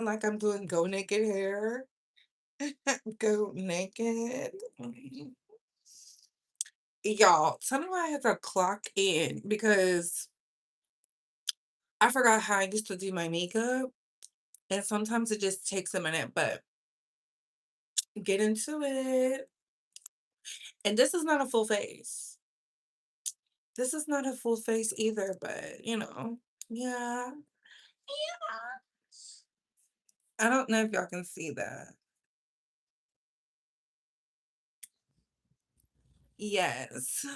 like I'm doing go naked hair. Go naked. Y'all, tell me why I had to clock in because I forgot how I used to do my makeup. And sometimes it just takes a minute, but get into it. And this is not a full face. This is not a full face either, but yeah. Yeah. I don't know if y'all can see that. Yes.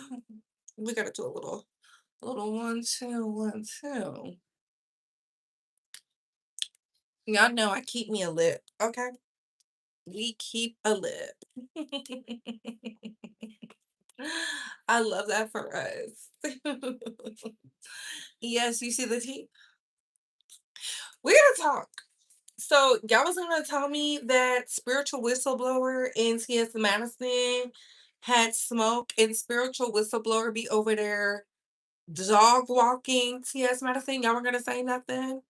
We gotta do a little 1, 2, 1, 2. Y'all know I keep me a lip, okay? We keep a lip. I love that for us. Yes, you see the tea? We gotta talk. So y'all was gonna tell me that spiritual whistleblower in TS Madison had smoke and spiritual whistleblower be over there dog walking TS Madison. Y'all were gonna say nothing?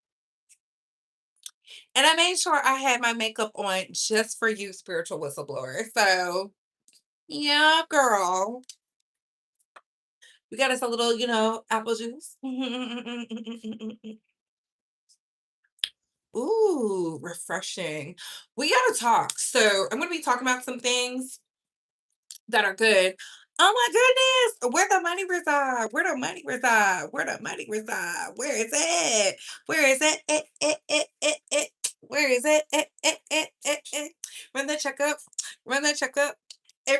And I made sure I had my makeup on just for you, spiritual whistleblower. So yeah, girl. We got us a little, apple juice. Ooh, refreshing. We gotta talk. So I'm gonna be talking about some things that are good. Oh my goodness, where the money reside? Where the money reside? Where the money reside? Where is it? Where is it? Where is it? Run the checkup. Run the checkup.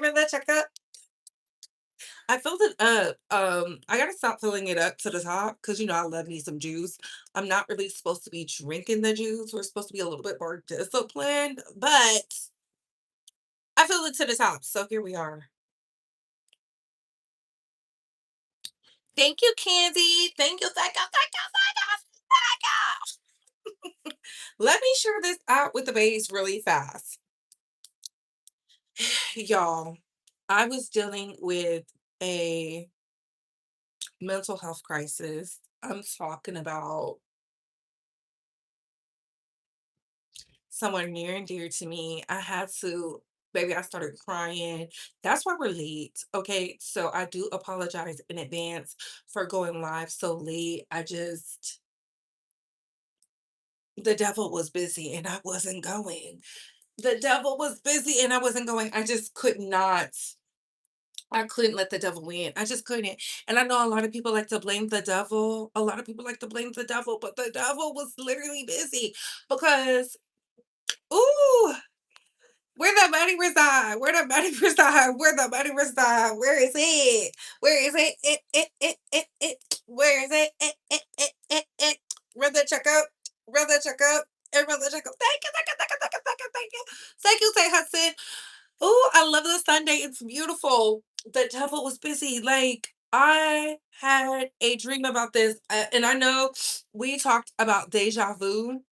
Run the checkup. I filled it up. I gotta stop filling it up to the top because I love me some juice. I'm not really supposed to be drinking the juice. We're supposed to be a little bit more disciplined, but I filled it to the top. So here we are. Thank you, Candy. Thank you, thank you, thank you, thank you, thank you. Let me share this out with the base really fast. Y'all, I was dealing with a mental health crisis. I'm talking about someone near and dear to me. I had to, baby, I started crying. That's why we're late. Okay. So I do apologize in advance for going live so late. The devil was busy and I wasn't going. The devil was busy and I wasn't going. I just could not. I couldn't let the devil win. I just couldn't. And I know a lot of people like to blame the devil. A lot of people like to blame the devil, but the devil was literally busy because, ooh, where the money reside? Where the money reside? Where the money reside? Where is it? Where is it? Where is it? Run the checkup. Run the checkup. And run the checkup. Thank you, thank you, thank you, thank you, thank you, thank you. Thank you, Say Hudson. Oh, I love the Sunday. It's beautiful. The devil was busy. Like, I had a dream about this. And I know we talked about deja vu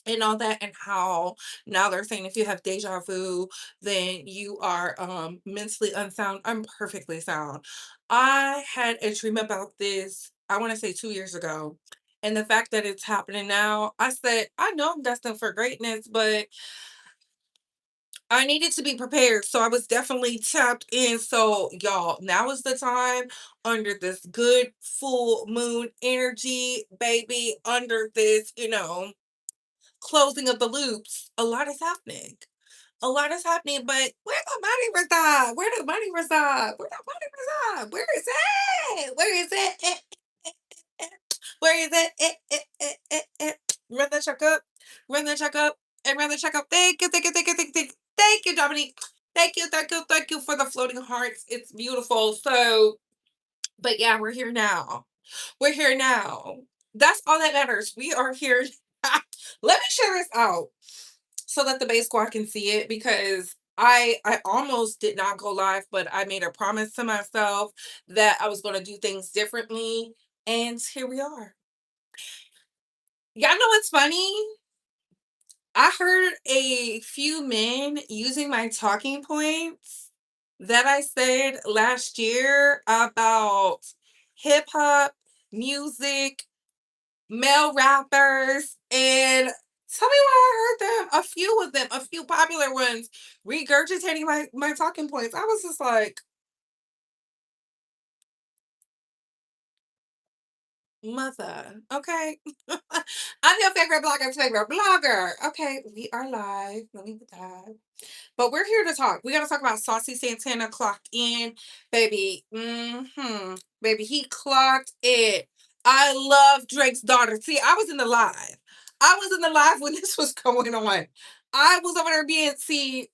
and all that, and how now they're saying if you have deja vu, then you are mentally unsound. I'm perfectly sound. I had a dream about this, I want to say 2 years ago. And the fact that it's happening now, I said, I know I'm destined for greatness, but I needed to be prepared. So I was definitely tapped in. So, y'all, now is the time under this good full moon energy, baby, under this, closing of the loops. A lot is happening. A lot is happening, but where the money reside? Where the money reside? Where the money reside? Where is it? Where is it? Where is it? Run the checkup. Run the checkup. And run the checkup. Thank you, thank you, thank you, thank you, thank you, Dominique. Thank you, thank you, thank you for the floating hearts. It's beautiful. So, but yeah, we're here now. We're here now. That's all that matters. We are here. Let me share this out so that the base squad can see it because I almost did not go live, but I made a promise to myself that I was going to do things differently, and here we are. Y'all know what's funny? I heard a few men using my talking points that I said last year about hip hop, music, male rappers, and Tell me why I heard them, a few of them, a few popular ones regurgitating my talking points. I was just like, mother, okay. I'm your favorite blogger's favorite blogger. Okay, we are live. Let me put that. But we're here to talk. We got to talk about Saucy Santana clocked in, baby. Baby, he clocked it. I love Drake's daughter. See, I was in the live. I was in the live when this was going on. I was over there being, see,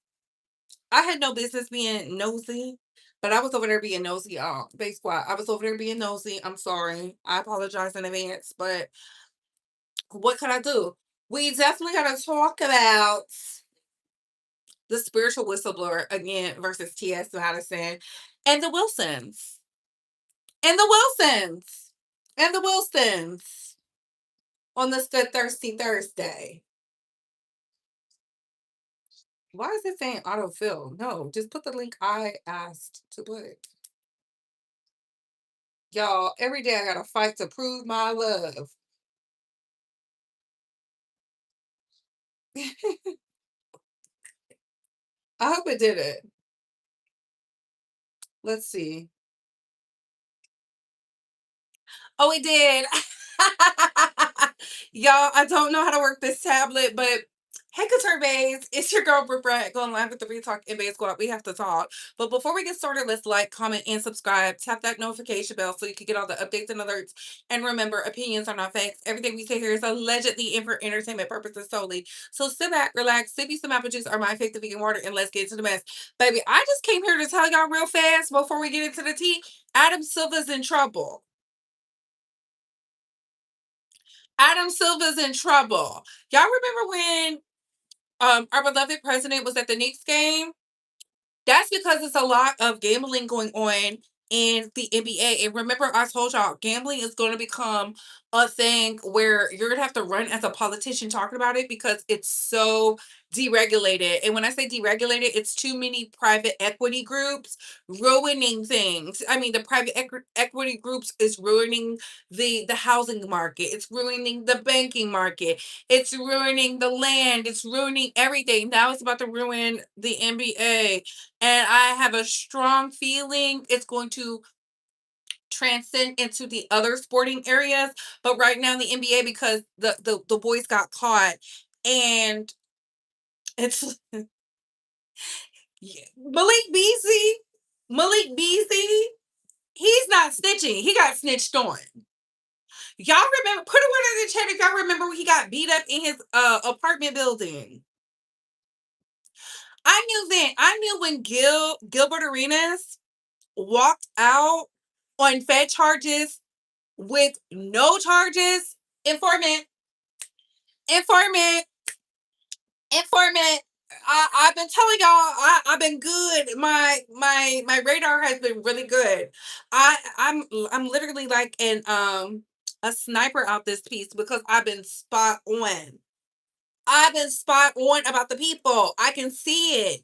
I had no business being nosy, but I was over there being nosy. Base squad. I was over there being nosy. I'm sorry. I apologize in advance, but what could I do? We definitely got to talk about the spiritual whistleblower again versus T.S. Madison and the Wilsons. And the Wilsons. And the Wilsons on this Good Thirsty Thursday. Why is it saying autofill? No, just put the link I asked to put. Y'all, every day I gotta fight to prove my love. I hope it did it. Let's see. Oh, it did. Y'all, I don't know how to work this tablet, but hey, Couture Bays, it's your girl, Brett, going live with the Retalk and Bay Squad. We have to talk. But before we get started, let's like, comment, and subscribe. Tap that notification bell so you can get all the updates and alerts. And remember, opinions are not facts. Everything we say here is allegedly and for entertainment purposes solely. So sit back, relax, sip you some apple juice or my faith vegan water, and let's get into the mess. Baby, I just came here to tell y'all real fast before we get into the tea. Adam Silva's in trouble. Adam Silva's in trouble. Y'all remember when our beloved president was at the Knicks game? That's because it's a lot of gambling going on in the NBA. And remember, I told y'all gambling is going to become a thing where you're going to have to run as a politician talking about it because it's so deregulated. And when I say deregulated, it's too many private equity groups ruining things. I mean, the private equity groups is ruining the housing market. It's ruining the banking market. It's ruining the land. It's ruining everything. Now it's about to ruin the NBA. And I have a strong feeling it's going to transcend into the other sporting areas. But right now, the NBA, because the boys got caught, and it's Malik Beasley. Malik Beasley, he's not snitching. He got snitched on. Y'all remember? Put a one in the chat if y'all remember when he got beat up in his apartment building. I knew then. I knew when Gilbert Arenas walked out on Fed charges with no charges. Informant, informant, informant. I've been telling y'all, I've been good. My radar has been really good. I'm literally like an a sniper out this piece because I've been spot on. I've been spot on about the people. I can see it.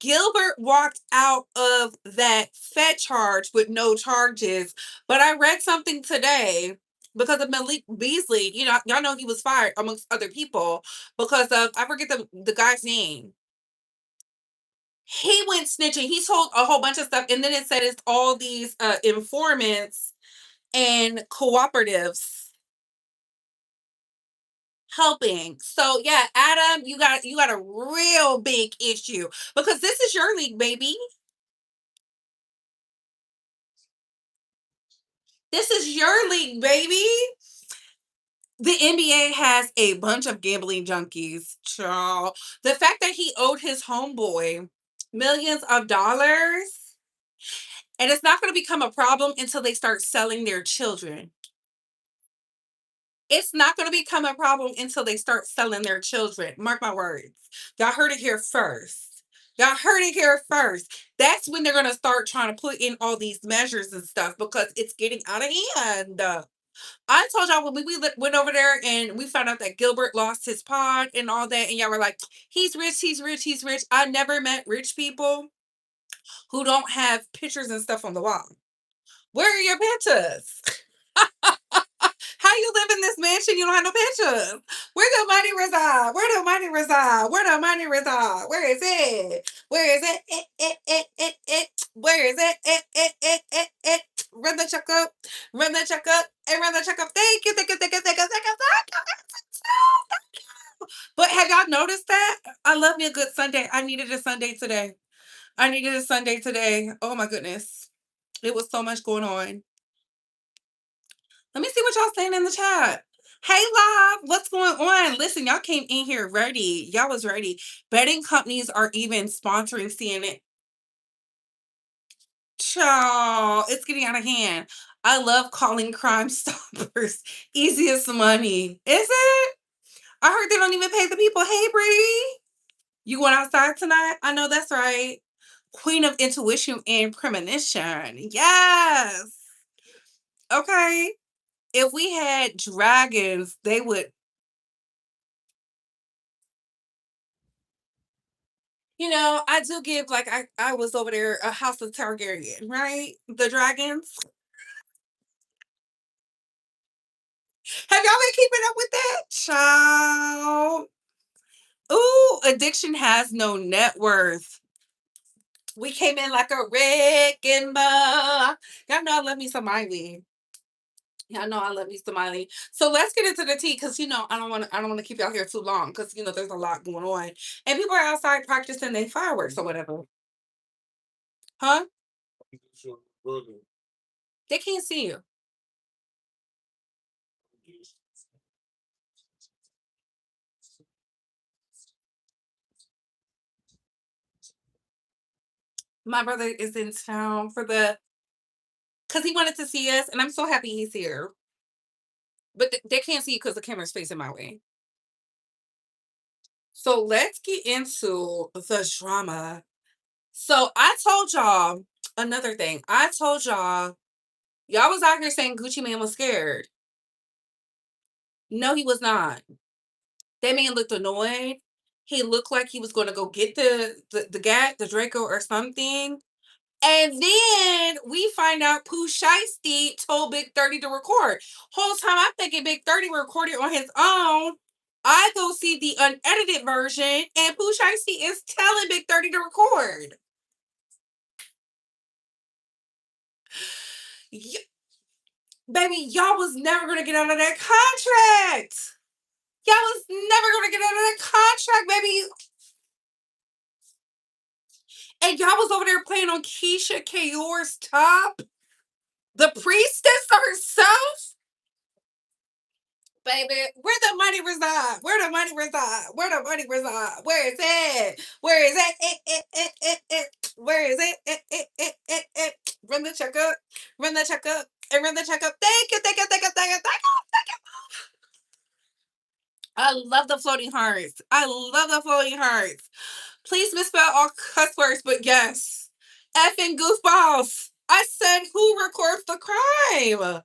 Gilbert walked out of that Fed charge with no charges. But I read something today because of Malik Beasley. You know, y'all know he was fired amongst other people because of, I forget the guy's name. He went snitching. He told a whole bunch of stuff. And then it said it's all these informants and cooperatives helping. So yeah, Adam, you got a real big issue because this is your league, baby. This is your league, baby. The NBA has a bunch of gambling junkies, child. The fact that he owed his homeboy millions of dollars, and it's not going to become a problem until they start selling their children. It's not going to become a problem until they start selling their children. Mark my words. Y'all heard it here first. Y'all heard it here first. That's when they're going to start trying to put in all these measures and stuff because it's getting out of hand. I told y'all when we went over there and we found out that Gilbert lost his pod and all that, and y'all were like, he's rich, he's rich, he's rich. I never met rich people who don't have pictures and stuff on the wall. Where are your pictures? How How you live in this mansion? You don't have no pictures. Where the money reside? Where the money reside? Where the money reside? Where is it? Where is it? Where is it? Run the check up. Run the check up. And run the check up. Thank you. Thank you. Thank you. Thank you. Thank you. Thank you. But have y'all noticed that? I love me a good Sunday. I needed a Sunday today. I needed a Sunday today. Oh my goodness. It was so much going on. Let me see what y'all saying in the chat. Hey, Live, what's going on? Listen, y'all came in here ready. Y'all was ready. Betting companies are even sponsoring CNN. Child, it's getting out of hand. I love calling Crime Stoppers. Easiest money. Is it? I heard they don't even pay the people. Hey, Bree. You going outside tonight? I know that's right. Queen of intuition and premonition. Yes. Okay. If we had dragons, they would. I do give like I was over there a House of Targaryen, right? The dragons. Have y'all been keeping up with that? Child. Ooh, addiction has no net worth. We came in like a wrecking ball. Y'all know I love me some Miley. Y'all know I love me some Miley. So let's get into the tea because I don't want to keep y'all here too long because there's a lot going on. And people are outside practicing their fireworks or whatever. Huh? They can't see you. My brother is in town for the because he wanted to see us, and I'm so happy he's here. But they can't see you because the camera's facing my way. So let's get into the drama. So I told y'all another thing. I told y'all was out here saying Gucci Man was scared. No, he was not. That man looked annoyed. He looked like he was going to go get the gat, the Draco, or something. And then we find out Pooh Shiesty told Big 30 to record. Whole time I'm thinking Big 30 recorded on his own. I go see the unedited version, and Pooh Shiesty is telling Big 30 to record. Baby, y'all was never gonna get out of that contract. Y'all was never gonna get out of that contract, baby. And y'all was over there playing on Keisha Kayor's top. The priestess herself. Baby, where the money reside? Where the money reside? Where the money reside? Where is it? Where is it? Where is it? Run the checkup. Run the checkup. And run the checkup. Thank you. Thank you. Thank you. Thank you. Thank you. Thank you. I love the floating hearts. I love the floating hearts. Please misspell all cuss words, but yes. Effing goofballs. I said, who records the crime?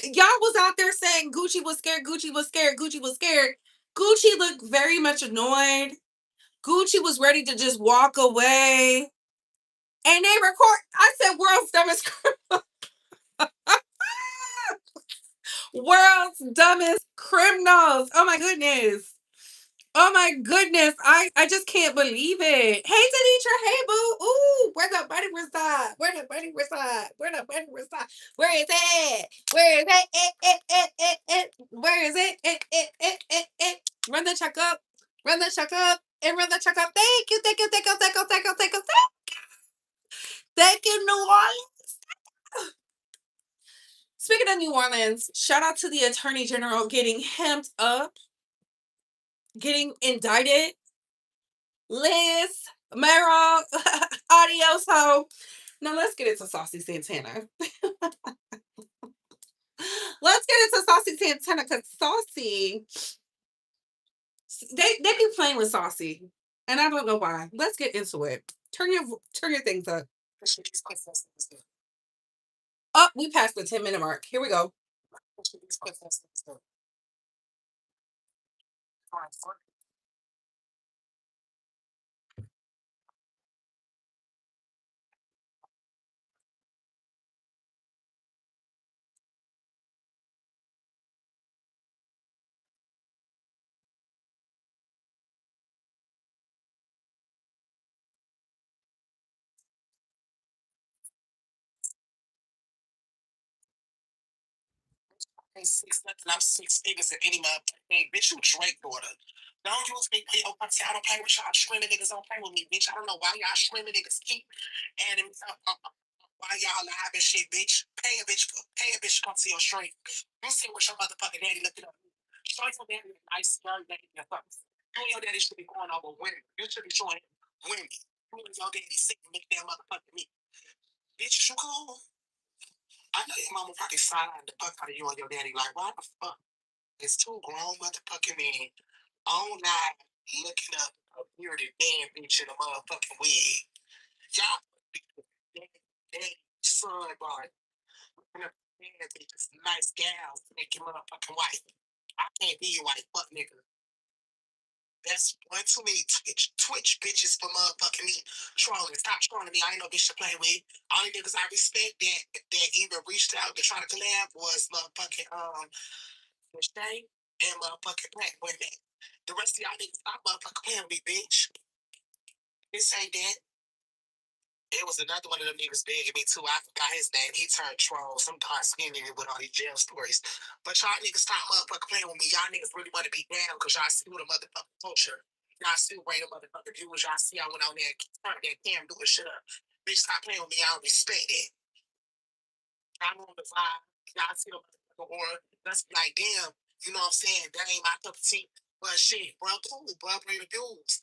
Y'all was out there saying Gucci was scared, Gucci was scared, Gucci was scared. Gucci looked very much annoyed. Gucci was ready to just walk away. And they record. I said, world's dumbest world's dumbest criminals. Oh my goodness. Oh my goodness. I just can't believe it. Hey Tanisha, hey boo. Ooh, where the money reside? Where the money reside? Where the money reside? Where is it? Where is it? Where is it? Run the check up. Run the check up. And run the check up. Thank you. Thank you. Thank you. Thank you. Thank you. Thank you. Thank you, New Orleans. Speaking of New Orleans, shout out to the Attorney General getting hemmed up, getting indicted. Liz, Meryl, adios, ho. Now let's get into Saucy Santana. Let's get into Saucy Santana because Saucy, they be playing with Saucy, and I don't know why. Let's get into it. Turn your things up. Oh, we passed the 10-minute mark. Here we go. ain't six nothing. I'm six figures in any motherfucking thing. Bitch, you Drake daughter. Don't use me for your pussy. I don't play with y'all streaming niggas. Don't play with me, bitch. I don't know why y'all streaming niggas keep adding me up. Why y'all live and shit, bitch? Pay a bitch to come to your stream. You see what your motherfucking daddy looking up. Show your daddy a nice young lady or something. You and your daddy should be going over women. You should be showing women. You and your daddy sitting making that motherfucking me. Bitch, you cool? I know your mama fucking sidelined the fuck out of you and your daddy. Like, why the fuck is two grown motherfucking men online looking up a bearded man bitch in a motherfucking wig? Y'all be daddy, son, boy. Looking up man bitches, nice gals to make your motherfucking wife. I can't be your wife, fuck nigga. That's one too many Twitch bitches for motherfucking me trolling. Stop trolling me. I ain't no bitch to play with. Only niggas I respect that even reached out to try to collab was motherfucking Shay and motherfucking Black Boy Mac. The rest of y'all niggas stop motherfucking playing with me, bitch. This ain't that. It was another one of them niggas begging me too. I forgot his name. He turned troll. Some dark skin nigga with all these jail stories. But y'all niggas stop motherfucking playing with me. Y'all niggas really want to be down because y'all see the motherfucking culture. Y'all still bring the motherfucking viewers. Y'all see I went on there and turned that cam doing shit up. Bitch, stop playing with me. I don't respect it. I'm on the vibe. Y'all see the motherfucking horror. Let's be like, damn, you know what I'm saying? That ain't my cup of tea. But shit, bro, cool, bro, bring the views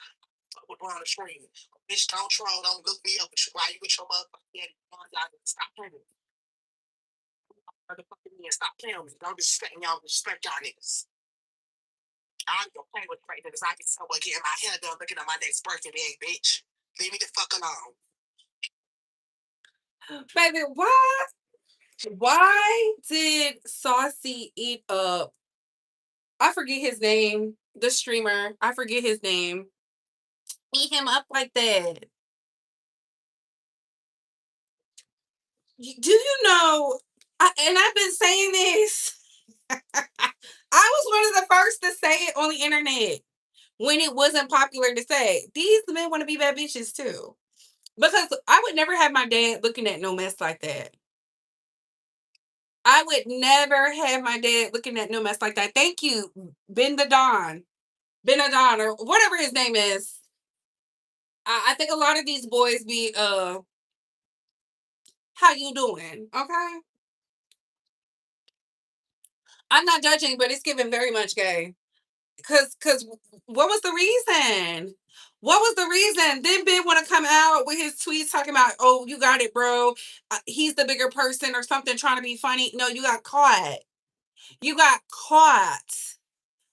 with on the screen. Bitch, don't troll, don't look me up while you with your motherfucking daddy. Y'all stop playing with me. Motherfucking me and stop playing with me. Don't disrespect y'all, respect y'all niggas. I don't play with crazy niggas. I can somewhere getting my hair done looking at my next birthday egg, bitch. Leave me the fuck alone. Baby, why did Saucy eat up? I forget his name. The streamer. I forget his name. Eat him up like that. Do you know? And I've been saying this. I was one of the first to say it on the internet when it wasn't popular to say. These men want to be bad bitches too. Because I would never have my dad looking at no mess like that. I would never have my dad looking at no mess like that. Thank you, Ben the Don. Ben the Don, or whatever his name is. I think a lot of these boys be how you doing? Okay. I'm not judging, but it's giving very much gay. Cause what was the reason? What was the reason? Then Ben want to come out with his tweets talking about, oh, you got it, bro. He's the bigger person or something, trying to be funny. No, you got caught. You got caught.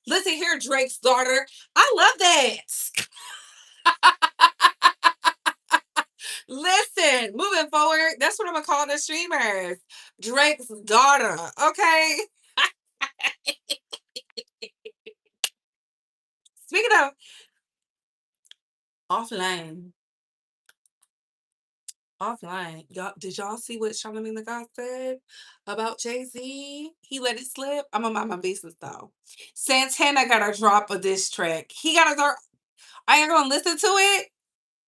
Listen here, Drake's daughter. I love that. Listen, moving forward, that's what I'm gonna call the streamers. Drake's daughter. Okay. Speaking of offline, offline, y'all, did y'all see what Charlamagne the God said about Jay Z? He let it slip. I'm gonna mind my business though. Santana got a drop of this track. He got a drop. I ain't gonna listen to it.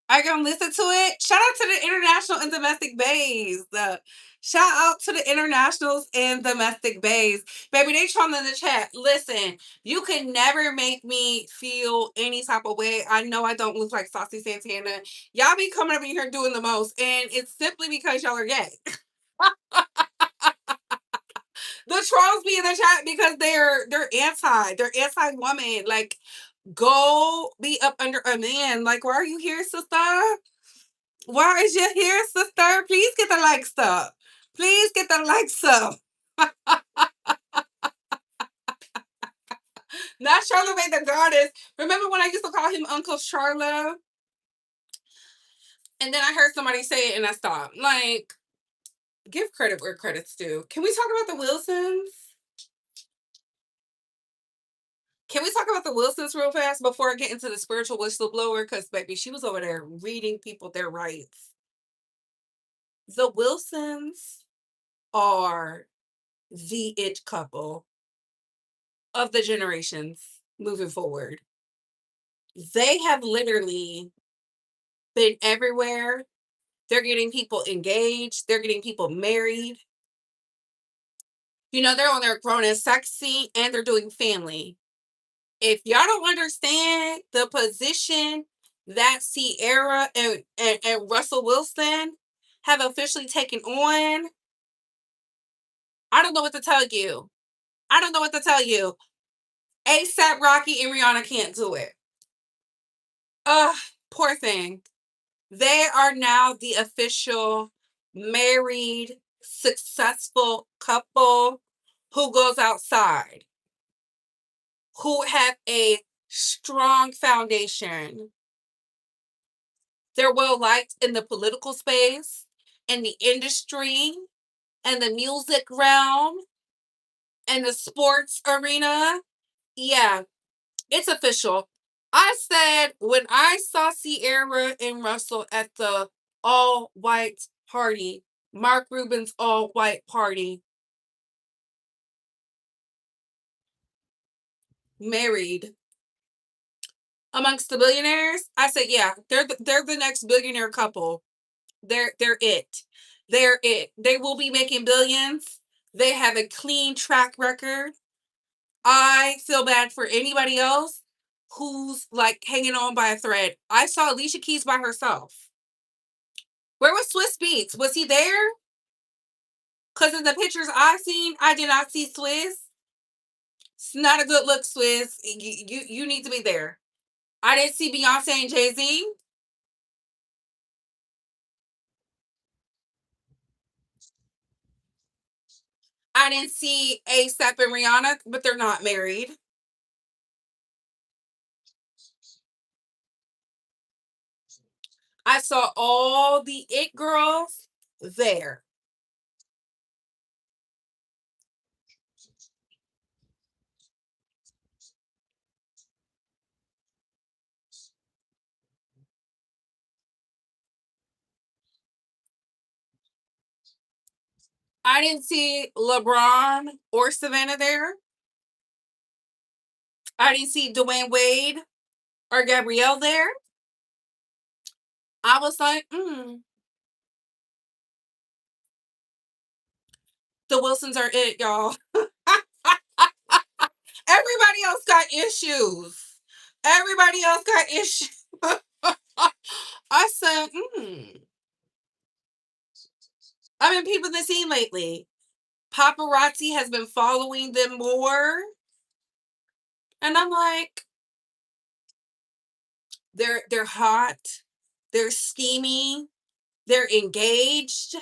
I gonna listen to it. Shout out to the international and domestic bays. Shout out to the internationals and domestic bays. Baby, they trying in the chat. Listen, you can never make me feel any type of way. I know I don't look like Saucy Santana. Y'all be coming up in here doing the most, and it's simply because y'all are gay. The trolls be in the chat because they're anti woman. Like, go be up under a man. Like, why are you here, sister? Why is you here, sister? Please get the likes up. Please get the likes up. Not Charlamagne the Goddess. Remember when I used to call him Uncle Charla? And then I heard somebody say it and I stopped. Like, give credit where credit's due. Can we talk about the Wilsons? Can we talk about the Wilsons real fast before I get into the spiritual whistleblower? Because, baby, she was over there reading people their rights. The Wilsons are the it couple of the generations moving forward. They have literally been everywhere. They're getting people engaged, they're getting people married. They're on their grown and sexy and they're doing family. If y'all don't understand the position that Sierra and Russell Wilson have officially taken on, I don't know what to tell you. I don't know what to tell you. ASAP Rocky and Rihanna can't do it. Ugh, poor thing. They are now the official married, successful couple who goes outside, who have a strong foundation. They're well liked in the political space, in the industry, and the music realm, and the sports arena. Yeah, it's official. I said when I saw Sierra and Russell at the all white party, Mark Rubin's all white party, married amongst the billionaires, I said, yeah, they're the next billionaire couple. They're it. They're it. They will be making billions. They have a clean track record. I feel bad for anybody else who's like hanging on by a thread. I saw Alicia Keys by herself. Where was Swiss Beats? Was he there? Because in the pictures I've seen, I did not see Swiss. It's not a good look, Swiss. You need to be there. I didn't see Beyonce and Jay-Z. I didn't see ASAP and Rihanna, but they're not married. I saw all the it girls there. I didn't see LeBron or Savannah there. I didn't see Dwayne Wade or Gabrielle there. I was like, the Wilsons are it, y'all. Everybody else got issues. Everybody else got issues. I said, I've been peeping the scene lately. Paparazzi has been following them more. And I'm like, they're hot, they're steamy, they're engaged.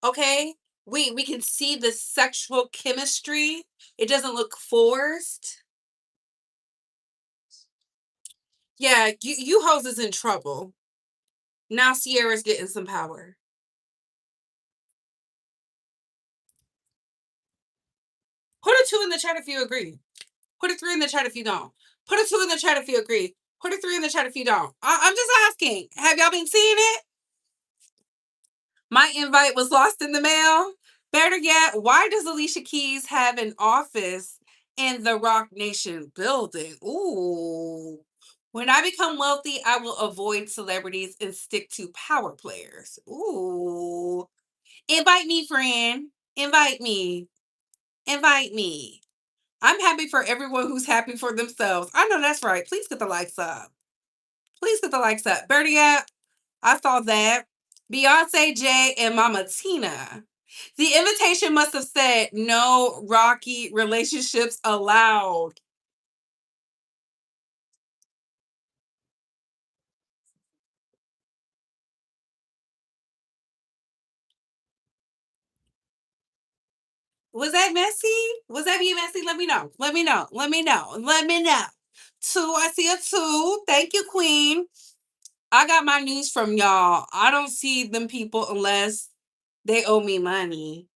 Okay. We can see the sexual chemistry. It doesn't look forced. Yeah, you hoes is in trouble. Now Sierra's getting some power. Put a two in the chat if you agree. Put a three in the chat if you don't. Put a two in the chat if you agree. Put a three in the chat if you don't. I'm just asking. Have y'all been seeing it? My invite was lost in the mail. Better yet, why does Alicia Keys have an office in the Rock Nation building? Ooh. When I become wealthy, I will avoid celebrities and stick to power players. Ooh. Invite me, friend. Invite me. Invite me. I'm happy for everyone who's happy for themselves. I know that's right. Please get the likes up. Please get the likes up. Bertie up. I saw that. Beyonce, Jay, and Mama Tina. The invitation must have said no rocky relationships allowed. Was that messy? Was that being messy? Let me know. Let me know. Let me know. Let me know. Two, I see a two. Thank you, Queen. I got my news from y'all. I don't see them people unless they owe me money.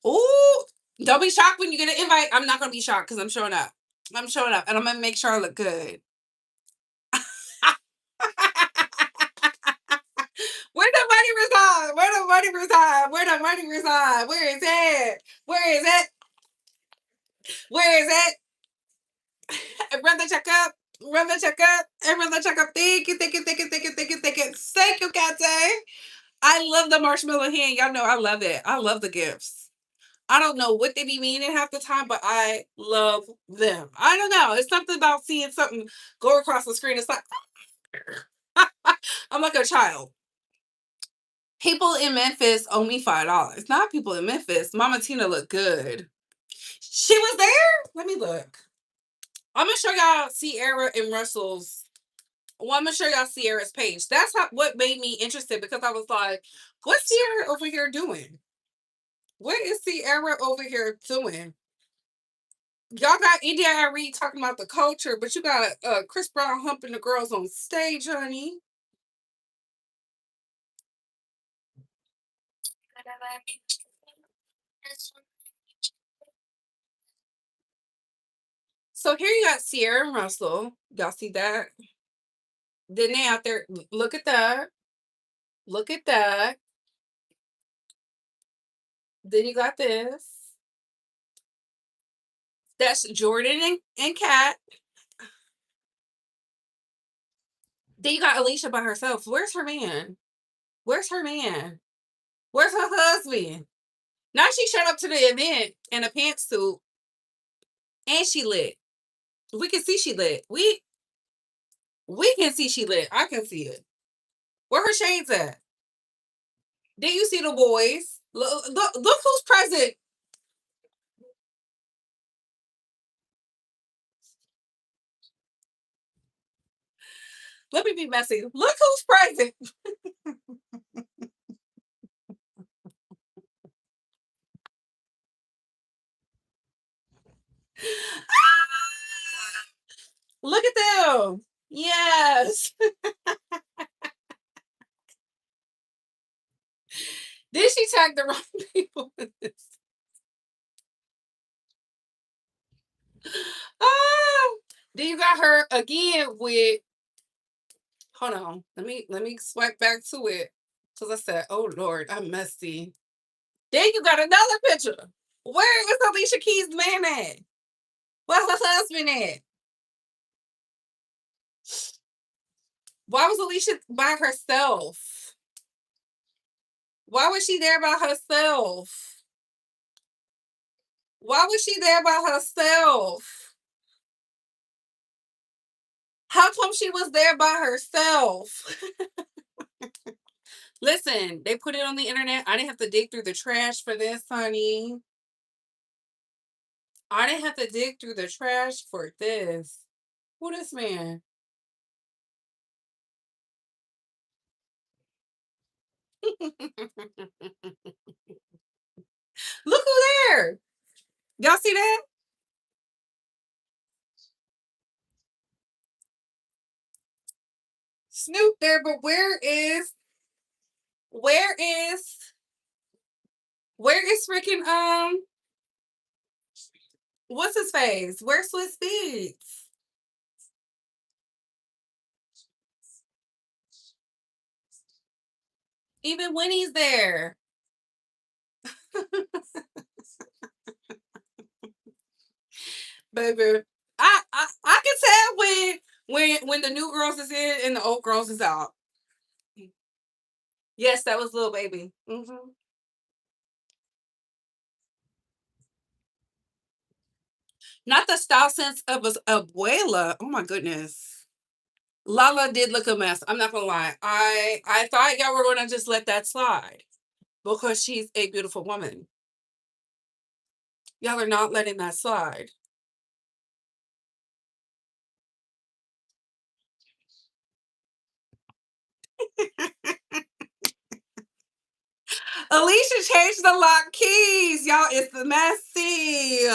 Ooh, don't be shocked when you get an invite. I'm not gonna be shocked because I'm showing up. I'm showing up and I'm gonna make sure I look good. Where the money reside? Where the money reside? Where the money reside? Where is it? Where is it? Where is it? Run the checkup. Run the checkup. And run the checkup. Thank you, thank you, thank you, thank you, thank you, thank you. Thank you, Kate. I love the marshmallow hand. Y'all know I love it. I love the gifts. I don't know what they be meaning half the time, but I love them. I don't know. It's something about seeing something go across the screen. It's like I'm like a child. People in Memphis owe me $5. Not people in Memphis. Mama Tina looked good. She was there. Let me look. I'm gonna show y'all Sierra and Russell's. Well, I'm gonna show y'all Sierra's page. That's what made me interested because I was like, "What's Sierra over here doing? What is Sierra over here doing?" Y'all got India Reed talking about the culture, but you got Chris Brown humping the girls on stage, honey. So here you got Sierra and Russell. Y'all see that? Then they out there. Look at that. Look at that. Then you got this. That's Jordan and Kat. Then you got Alicia by herself. Where's her man? Where's her man? Where's her husband? Now she showed up to the event in a pantsuit and she lit. We can see she lit. We can see she lit. I can see it. Where her shades at? Did you see the boys? Look who's present. Let me be messy. Look who's present. Look at them. Yes. Did she tag the wrong people in this? Oh, then you got her again with. Hold on. Let me swipe back to it. Cause I said, oh Lord, I'm messy. Then you got another picture. Where is Alicia Keys' man at? Where's her husband at? Why was Alicia by herself? Why was she there by herself? Why was she there by herself? How come she was there by herself? Listen, they put it on the internet. I didn't have to dig through the trash for this, honey. I didn't have to dig through the trash for this. Who this man? Look who there. Y'all see that? Snoop there, but where is freaking what's his face? Where's Swiss Beats? Even when he's there. Baby. I can tell when the new girls is in and the old girls is out. Yes, that was little baby. Not the style sense of a abuela. Oh my goodness. Lala did look a mess. I'm not gonna lie. I thought y'all were gonna just let that slide because she's a beautiful woman. Y'all are not letting that slide. Alicia changed the lock keys. Y'all, it's messy.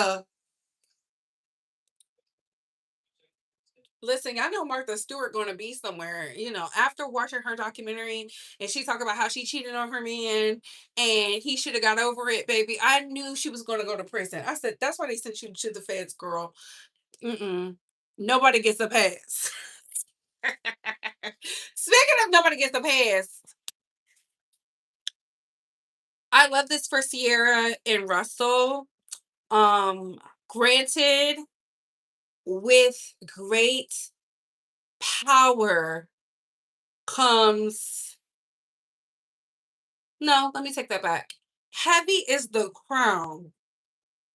Listen, I know Martha Stewart going to be somewhere, after watching her documentary and she talked about how she cheated on her man and he should have got over it, baby. I knew she was going to go to prison. I said, that's why they sent you to the feds, girl. Mm-mm. Nobody gets a pass. Speaking of nobody gets a pass, I love this for Sierra and Russell. Um, Granted, with great power comes No, let me take that back. Heavy is the crown.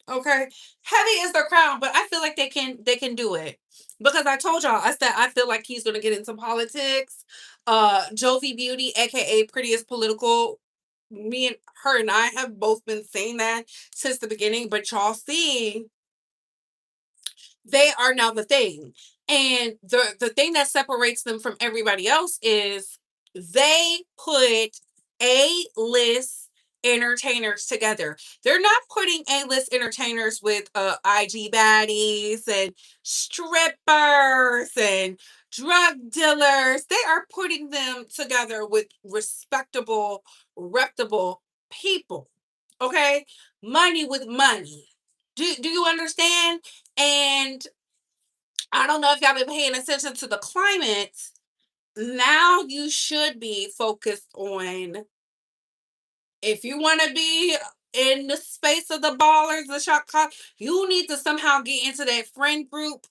Okay. Heavy is the crown, but I feel like they can do it. Because I told y'all, I said I feel like he's gonna get into politics. Jovi Beauty, aka prettiest political. Me and her and I have both been saying that since the beginning, but y'all see they are now the thing. And the thing that separates them from everybody else is they put A-list entertainers together. They're not putting A-list entertainers with IG baddies and strippers and drug dealers. They are putting them together with respectable, reputable people. Okay? Money with money. Do you understand? And I don't know if y'all been paying attention to the climate. Now you should be focused on if you want to be in the space of the ballers, the shot clock, you need to somehow get into that friend group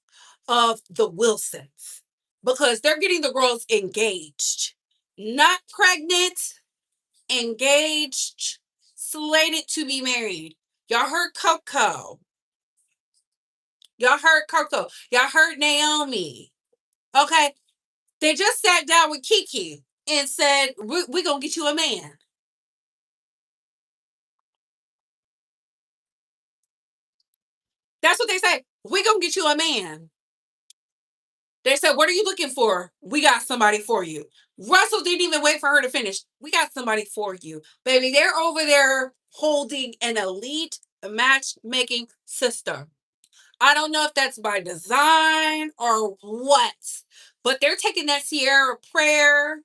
of the Wilsons because they're getting the girls engaged, not pregnant, engaged, slated to be married. Y'all heard Coco. Y'all heard Coco. Y'all heard Naomi. Okay. They just sat down with Kiki and said, we're going to get you a man. That's what they say. We're going to get you a man. They said, what are you looking for? We got somebody for you. Russell didn't even wait for her to finish. We got somebody for you. Baby, they're over there holding an elite matchmaking system. I don't know if that's by design or what, but they're taking that Sierra prayer.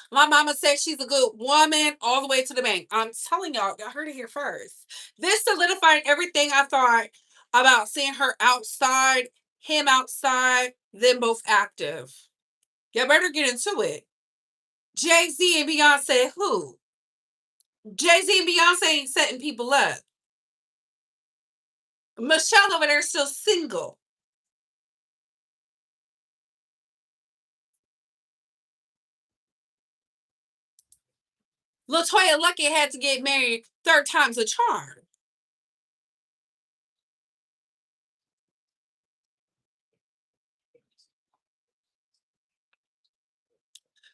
My mama said she's a good woman all the way to the bank. I'm telling y'all, I heard it here first. This solidified everything I thought about seeing her outside, him outside, them both active. Y'all better get into it. Jay Z and Beyonce, who? Jay Z and Beyonce ain't setting people up. Michelle over there is still single. Latoya Lucky had to get married third time's a charm.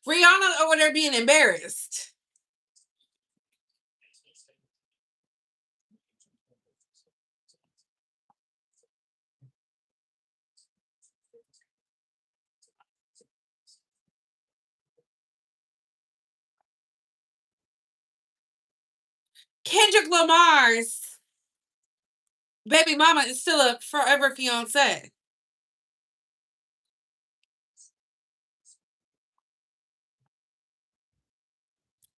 Rihanna over there being embarrassed. Kendrick Lamar's baby mama is still a forever fiance.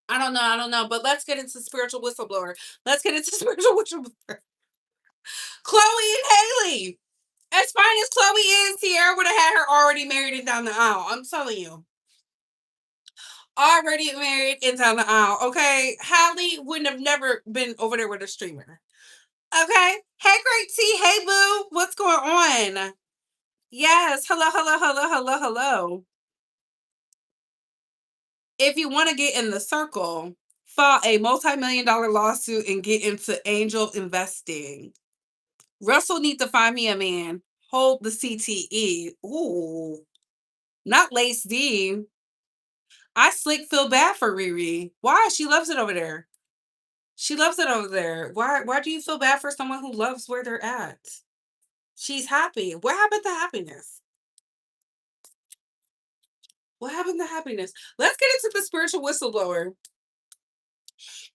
I don't know, but let's get into spiritual whistleblower. Let's get into spiritual whistleblower. Chloe and Haley. As fine as Chloe is, Sierra would have had her already married and down the aisle. I'm telling you. Already married and down the aisle. Okay. Hallie wouldn't have never been over there with a streamer. Okay. Hey, Great T. Hey, Boo. What's going on? Yes. Hello, hello, hello, hello, hello. If you want to get in the circle, file a multi-million dollar lawsuit and get into angel investing. Russell need to find me a man. Hold the CTE. Ooh, not Lace D. I slick feel bad for Riri. Why? She loves it over there. She loves it over there. Why do you feel bad for someone who loves where they're at? She's happy. What happened to happiness? What happened to happiness? Let's get into the spiritual whistleblower.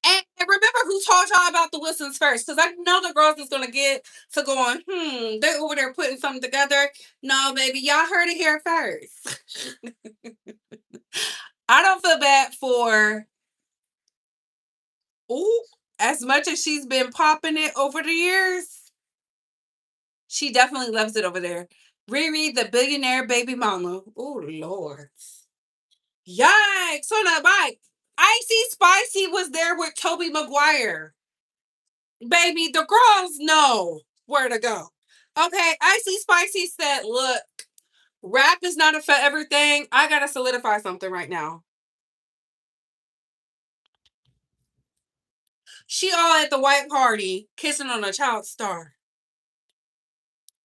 And remember who told y'all about the Wilsons first, because I know the girls is gonna get to going, they're over there putting something together. No, baby, y'all heard it here first. I don't feel bad for ooh, as much as she's been popping it over the years, she definitely loves it over there. Riri, the billionaire baby mama. Oh Lord. Yikes on a bike. Icy Spicy was there with Toby Maguire. Baby, the girls know where to go. Okay, Icy Spicy said, look, rap is not a forever thing. I gotta solidify something right now. She all at the white party kissing on a child star.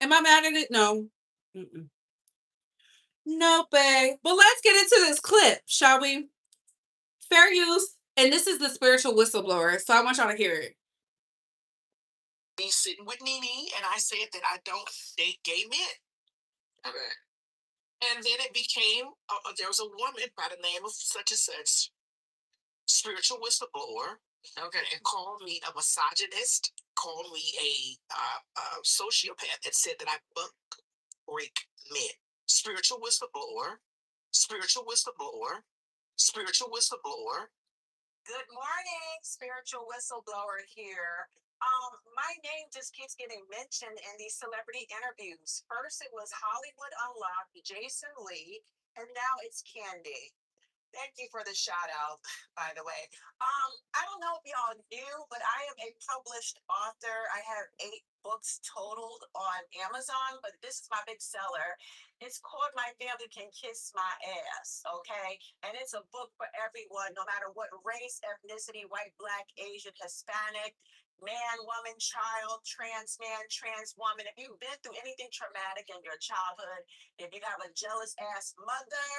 Am I mad at it? No. Mm-mm. No, babe. But let's get into this clip, shall we? Fair use. And this is the spiritual whistleblower, so I want y'all to hear it. Me sitting with Nene, and I said that I don't date gay men. Okay. And then it became there was a woman by the name of such and such, spiritual whistleblower. Okay, and called me a misogynist, called me a sociopath, and said that I bunk break men. Spiritual whistleblower, spiritual whistleblower, spiritual whistleblower. Good morning, spiritual whistleblower here. My name just keeps getting mentioned in these celebrity interviews. First, it was Hollywood Unlocked, Jason Lee, and now it's Candy. Thank you for the shout out, by the way. I don't know if y'all knew, but I am a published author. I have 8 books totaled on Amazon, but this is my big seller. It's called My Family Can Kiss My Ass, okay? And it's a book for everyone, no matter what race, ethnicity, white, black, Asian, Hispanic, man, woman, child, trans man, trans woman. If you've been through anything traumatic in your childhood, if you have a jealous ass mother,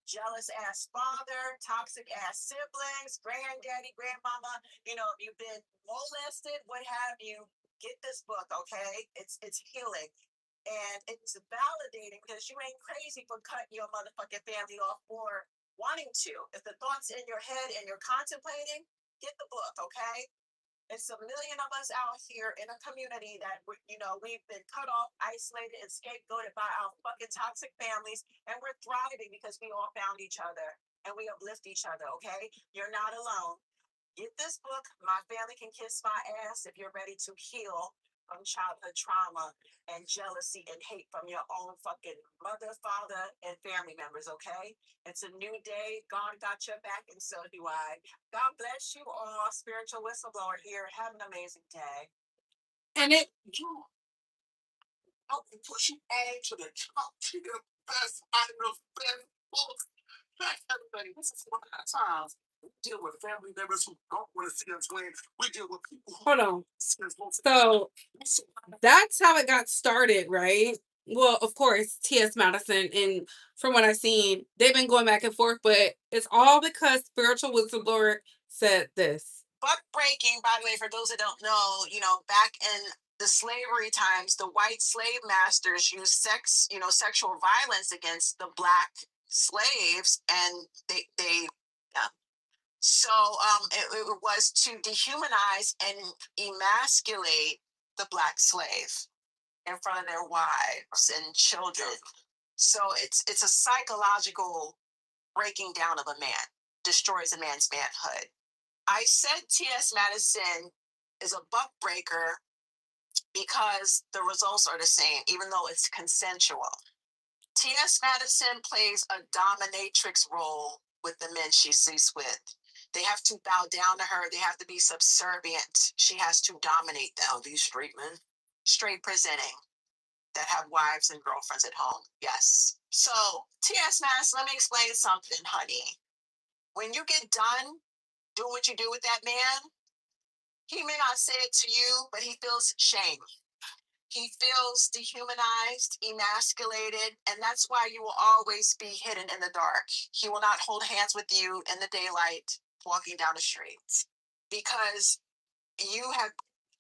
jealous ass father, toxic ass siblings, granddaddy, grandmama, if you've been molested, what have you, get this book, okay? It's healing. And it's validating because you ain't crazy for cutting your motherfucking family off or wanting to. If the thoughts in your head and you're contemplating, get the book, okay? It's a million of us out here in a community that we've been cut off, isolated, and scapegoated by our fucking toxic families, and we're thriving because we all found each other and we uplift each other. Okay, you're not alone. Get this book, My Family Can Kiss My Ass, if you're ready to heal from childhood trauma and jealousy and hate from your own fucking mother, father, and family members, okay? It's a new day. God got your back, and so do I. God bless you all. Spiritual whistleblower here. Have an amazing day. And it You help me push you all to the top tier best item best books. Back everybody. This is one of the times we deal with family members who don't want to see us win. We deal with people who hold on. see us lose. So that's how it got started, right? Well, of course, T.S. Madison, and from what I've seen, they've been going back and forth, but it's all because spiritual whistleblower said this. Buck breaking, by the way, for those that don't know, back in the slavery times, the white slave masters used sexual violence against the black slaves, and they yeah. So it was to dehumanize and emasculate the black slave in front of their wives and children. So it's a psychological breaking down of a man, destroys a man's manhood. I said T.S. Madison is a buck breaker because the results are the same, even though it's consensual. T.S. Madison plays a dominatrix role with the men she sleeps with. They have to bow down to her. They have to be subservient. She has to dominate them. These straight men, straight presenting, that have wives and girlfriends at home. Yes. So, T.S. Madison, let me explain something, honey. When you get done doing what you do with that man, he may not say it to you, but he feels shame. He feels dehumanized, emasculated, and that's why you will always be hidden in the dark. He will not hold hands with you in the daylight walking down the streets because you have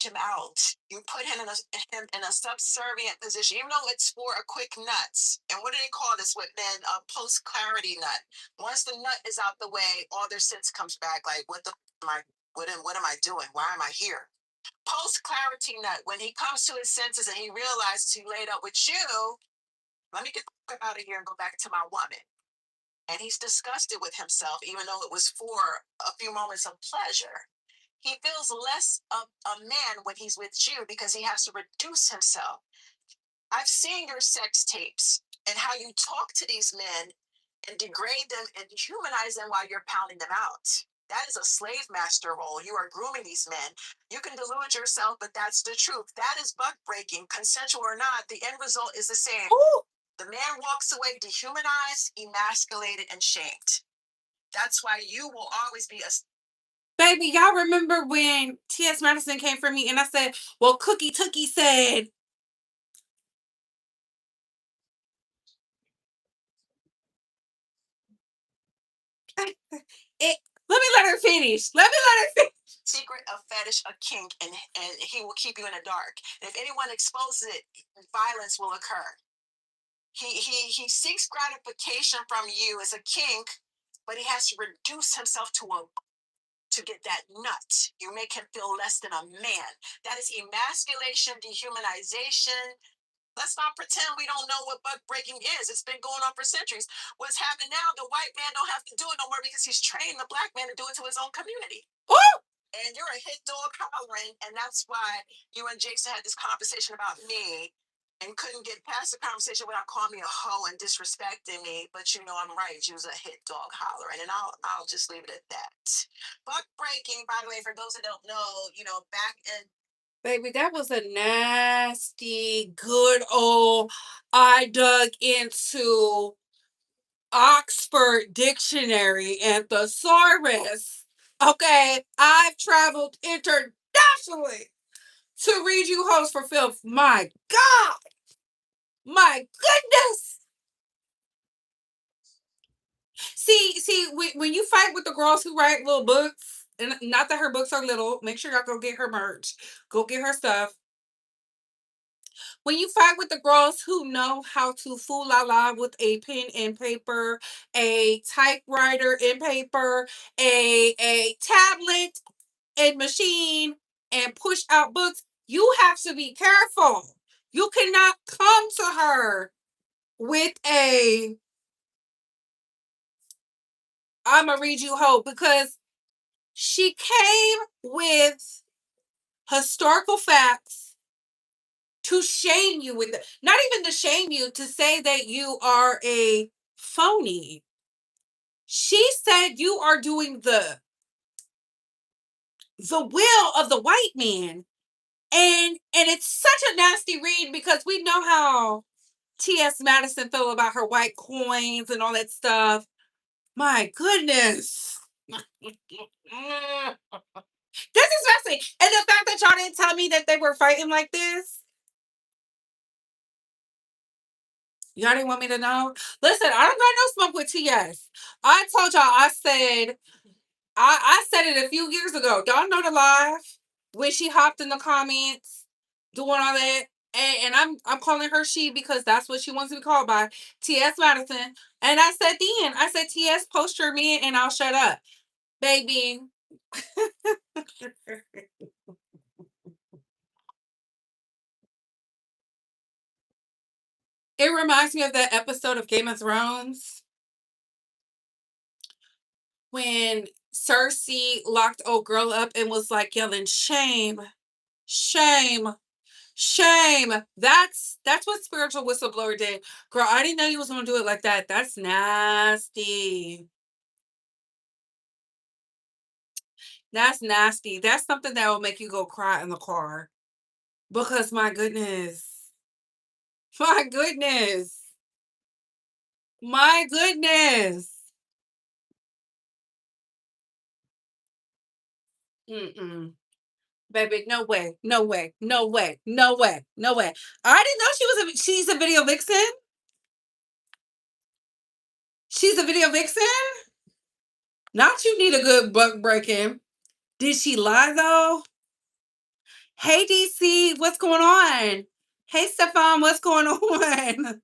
him out. You put him in a subservient position, even though it's for a quick nuts. And what do they call this with men? A post clarity nut. Once the nut is out the way, all their sense comes back. Like, what am I doing? Why am I here? Post clarity nut. When he comes to his senses and he realizes he laid up with you, let me get out of here and go back to my woman. And he's disgusted with himself, even though it was for a few moments of pleasure. He feels less of a man when he's with you because he has to reduce himself. I've seen your sex tapes and how you talk to these men and degrade them and dehumanize them while you're pounding them out. That is a slave master role. You are grooming these men. You can delude yourself, but that's the truth. That is buck breaking, consensual or not. The end result is the same. Ooh. The man walks away dehumanized, emasculated, and shamed. That's why you will always be a Baby, y'all remember when T.S. Madison came for me and I said, well, Cookie Tookie said, it, let me let her finish. Let me let her finish. Secret, a fetish, a kink, and he will keep you in the dark. And if anyone exposes it, violence will occur. He seeks gratification from you as a kink, but he has to reduce himself to get that nut. You make him feel less than a man. That is emasculation, dehumanization. Let's not pretend we don't know what buck breaking is. It's been going on for centuries. What's happening now, the white man don't have to do it no more because he's trained the black man to do it to his own community. Woo! And you're a hit dog hollering, and that's why you and Jason had this conversation about me and couldn't get past the conversation without calling me a hoe and disrespecting me. But you know I'm right. You was a hit dog hollering, and I'll just leave it at that. Buck breaking, by the way, for those that don't know, back in Baby, that was a nasty, good old. I dug into Oxford Dictionary and thesaurus. Okay, I've traveled internationally to read you hoes for filth. My God, my goodness. See, when you fight with the girls who write little books, and not that her books are little, make sure y'all go get her merch, go get her stuff. When you fight with the girls who know how to fool la la with a pen and paper, a typewriter and paper, a tablet and machine, and push out books, you have to be careful. You cannot come to her with a I'ma read you hope, because she came with historical facts to shame you with it. Not even to shame you, to say that you are a phony. She said you are doing the will of the white man. And it's such a nasty read because we know how T.S. Madison felt about her white coins and all that stuff. My goodness. This is messy. And the fact that y'all didn't tell me that they were fighting like this. Y'all didn't want me to know. Listen, I don't got no smoke with TS. I told y'all, I said it a few years ago. Y'all know the live when she hopped in the comments doing all that. And I'm calling her she because that's what she wants to be called by. TS Madison. And I said, TS, post your man and I'll shut up. Baby. It reminds me of that episode of Game of Thrones when Cersei locked old girl up and was like yelling, shame, shame, shame. That's what spiritual whistleblower did. Girl, I didn't know you was gonna do it like that. That's nasty. That's nasty. That's something that will make you go cry in the car. Because my goodness. My goodness. My goodness. Mm-mm. Baby, no way, no way, no way, no way, no way. I didn't know she's a video vixen. She's a video vixen. Not you need a good buck breaking. Did she lie though? Hey DC, what's going on? Hey Stefan, what's going on?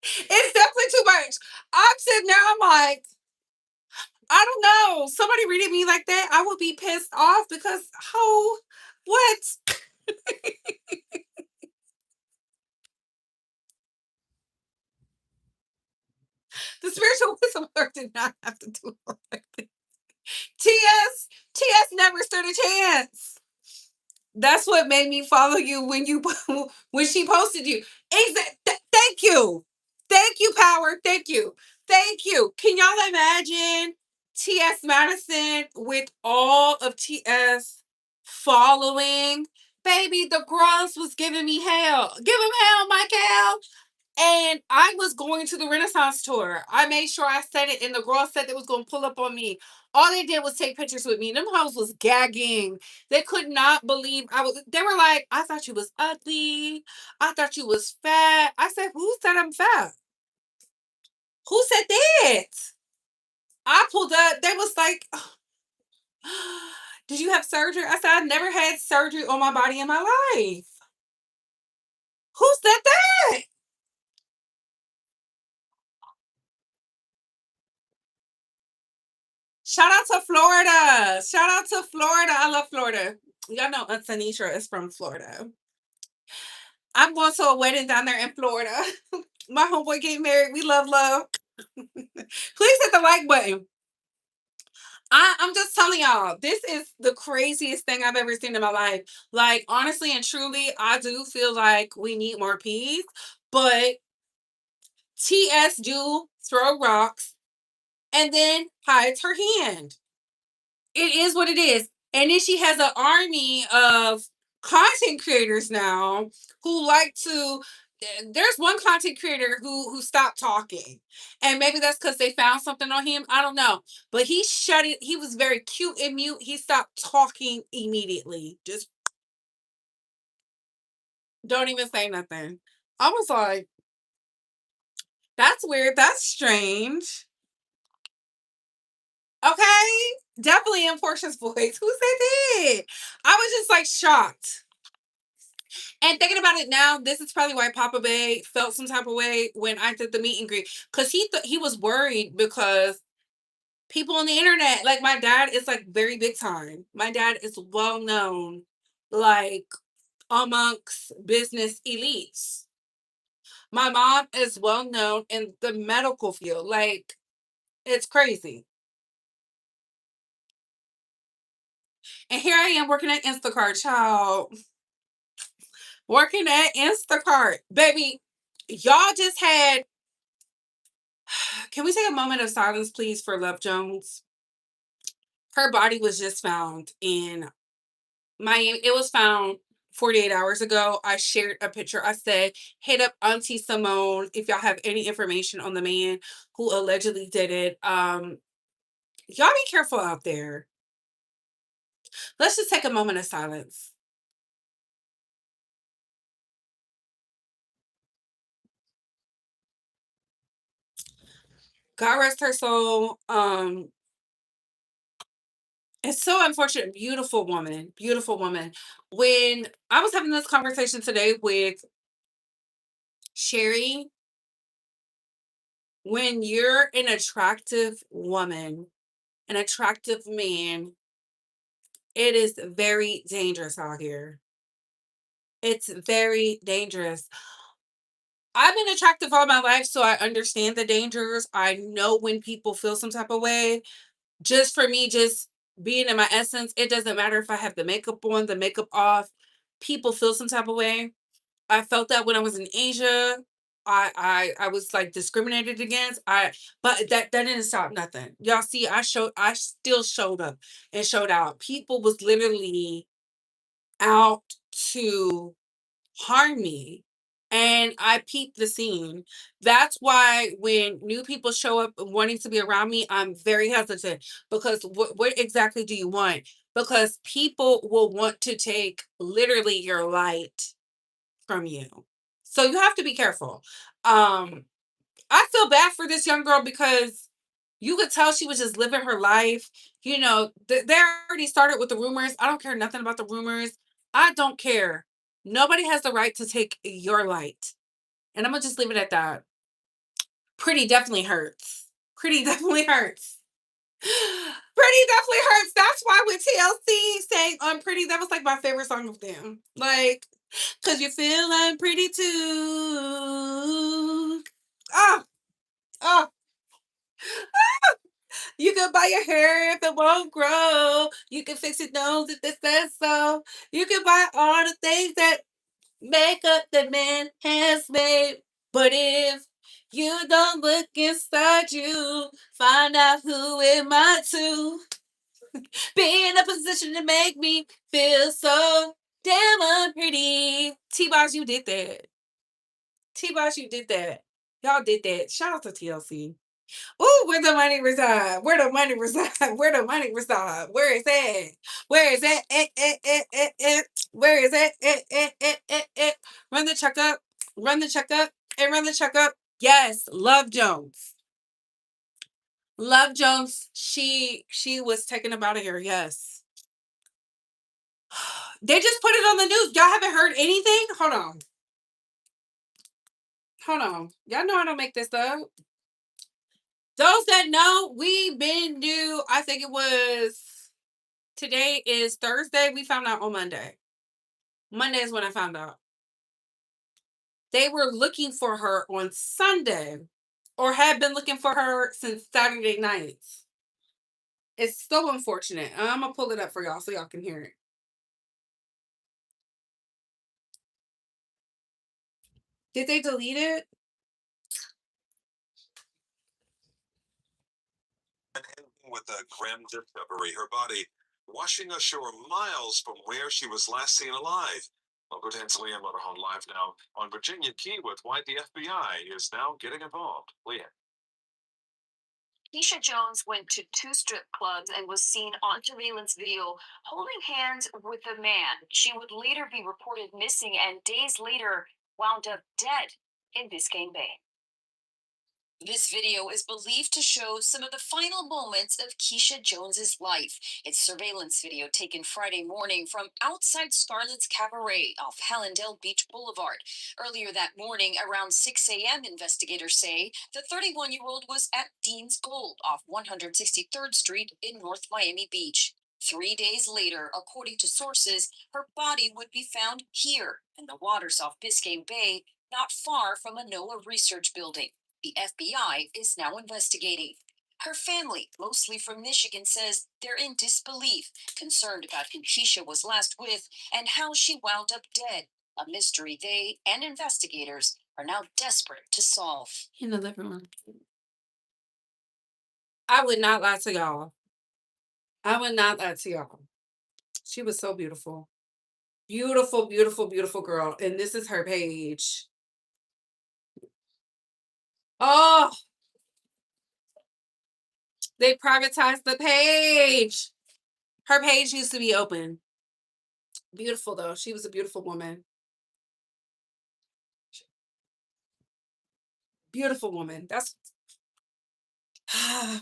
It's definitely too much. I'm sitting there, I'm like, I don't know. Somebody reading me like that, I would be pissed off because how what? The spiritual whistleblower did not have to do it. TS never stood a chance. That's what made me follow you when she posted you. Thank you. Thank you, Power. Thank you. Thank you. Can y'all imagine T.S. Madison with all of T.S. following? Baby, the girls was giving me hell. Give him hell, Michael. And I was going to the Renaissance tour. I made sure I said it, and the girl said they was gonna pull up on me. All they did was take pictures with me. Them hoes was gagging. They could not believe I was. They were like, "I thought you was ugly. I thought you was fat." I said, "Who said I'm fat? Who said that?" I pulled up. They was like, "Did you have surgery?" I said, "I've never had surgery on my body in my life." Who said that? Shout out to Florida. Shout out to Florida. I love Florida. Y'all know Aunt Tanisha is from Florida. I'm going to a wedding down there in Florida. My homeboy getting married. We love love. Please hit the like button. I'm just telling y'all, this is the craziest thing I've ever seen in my life. Like, honestly and truly, I do feel like we need more peace, but TS do throw rocks and then hides her hand. It is what it is. And then she has an army of content creators now who like to. There's one content creator who stopped talking, and maybe that's because they found something on him. I don't know, but he shut it. He was very cute and mute. He stopped talking immediately. Just don't even say nothing. I was like, that's weird. That's strange. Okay, definitely in Portia's voice. Who said that? I was just like shocked. And thinking about it now, this is probably why Papa Bay felt some type of way when I did the meet and greet, because he was worried because people on the internet, like my dad, is like very big time. My dad is well known, like amongst business elites. My mom is well known in the medical field. Like it's crazy. And here I am working at Instacart, child. Working at Instacart, baby. Y'all just had. Can we take a moment of silence, please, for Love Jones? Her body was just found in Miami. It was found 48 hours ago. I shared a picture. I said, hit up Auntie Simone if y'all have any information on the man who allegedly did it. Y'all be careful out there. Let's just take a moment of silence. God rest her soul. It's so unfortunate. Beautiful woman. Beautiful woman. When I was having this conversation today with Sherry, when you're an attractive woman, an attractive man, it is very dangerous out here. It's very dangerous. I've been attractive all my life, so I understand the dangers. I know when people feel some type of way. Just for me, just being in my essence, it doesn't matter if I have the makeup on, the makeup off. People feel some type of way. I felt that when I was in Asia. I was like discriminated against. But that didn't stop nothing. Y'all see, I still showed up and showed out. People was literally out to harm me. And I peeped the scene. That's why when new people show up wanting to be around me, I'm very hesitant because what exactly do you want? Because people will want to take literally your light from you. So you have to be careful. Um, I feel bad for this young girl because you could tell she was just living her life. You know, they already started with the rumors. I don't care nothing about the rumors. I don't care. Nobody has the right to take your light. And I'm gonna just leave it at that. Pretty definitely hurts. Pretty definitely hurts. Pretty definitely hurts. That's why with TLC saying I'm pretty, that was like my favorite song of them. Like, cause you feel I'm pretty too. Ah, ah. You can buy your hair if it won't grow. You can fix your nose if it says so. You can buy all the things that makeup that man has made. But if you don't look inside you, find out who am I to be in a position to make me feel so damn unpretty. T-Boz, you did that. T-Boss, you did that. Y'all did that. Shout out to TLC. Ooh, where the money reside? Where the money reside? Where the money reside? Where is that? Where is that? Where is that? Run the check up. Run the check up. And run the check up. Yes, Love Jones. Love Jones. She was taken up out of here. Yes. They just put it on the news. Y'all haven't heard anything? Hold on. Hold on. Y'all know I don't make this up. Those that know, we been new. I think it was today is Thursday. We found out on Monday. Monday is when I found out. They were looking for her on Sunday or had been looking for her since Saturday night. It's so unfortunate. I'm going to pull it up for y'all so y'all can hear it. Did they delete it? With a grim discovery, her body washing ashore miles from where she was last seen alive. Local 10's Leah Motorhome Live now on Virginia Key with why the FBI is now getting involved. Leah. Keisha Jones went to two strip clubs and was seen on surveillance video holding hands with a man. She would later be reported missing and days later wound up dead in Biscayne Bay. This video is believed to show some of the final moments of Keisha Jones's life. It's surveillance video taken Friday morning from outside Scarlett's Cabaret off Hallandale Beach Boulevard. Earlier that morning, around 6 a.m., investigators say the 31-year-old was at Dean's Gold off 163rd Street in North Miami Beach. 3 days later, according to sources, her body would be found here in the waters off Biscayne Bay, not far from a NOAA research building. The FBI is now investigating. Her family, mostly from Michigan, says they're in disbelief, concerned about who Keisha was last with and how she wound up dead. A mystery they and investigators are now desperate to solve. In the living room. I would not lie to y'all. I would not lie to y'all. She was so beautiful. Beautiful, beautiful, beautiful girl. And this is her page. Oh, they privatized the page. Her page used to be open. Beautiful though. She was a beautiful woman. Beautiful woman. That's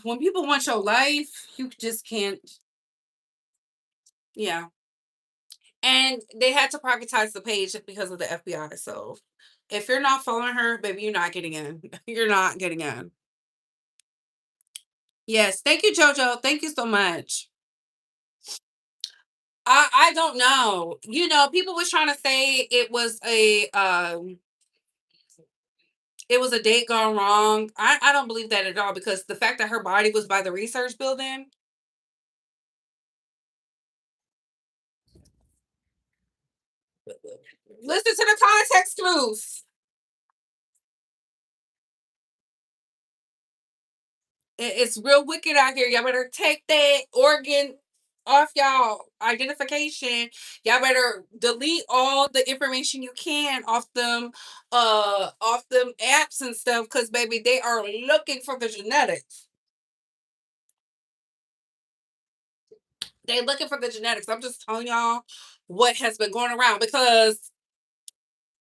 when people want your life, you just can't. Yeah. And they had to privatize the page because of the FBI. So if you're not following her, baby, you're not getting in. You're not getting in. Yes. Thank you, JoJo. Thank you so much. I don't know. You know, people was trying to say it was a date gone wrong. I don't believe that at all because the fact that her body was by the research building. Listen to the context clues. It's real wicked out here. Y'all better take that organ off y'all identification. Y'all better delete all the information you can off them apps and stuff because baby, they are looking for the genetics. They're looking for the genetics. I'm just telling y'all what has been going around because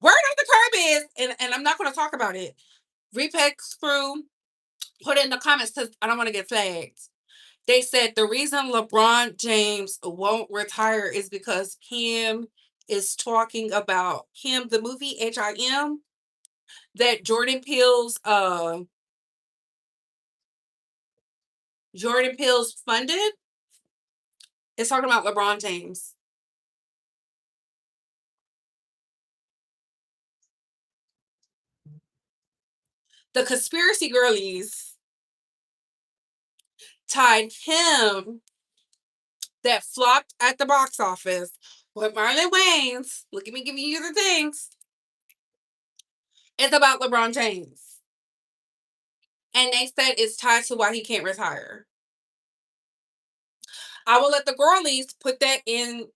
word on the curb is, and I'm not going to talk about it. Repex crew put it in the comments because I don't want to get flagged. They said the reason LeBron James won't retire is because him is talking about him, the movie HIM that Jordan Peele's funded. It's talking about LeBron James. The conspiracy girlies tied him that flopped at the box office with Marlon Wayans. Look at me giving you the things. It's about LeBron James. And they said it's tied to why he can't retire. I will let the girlies put that in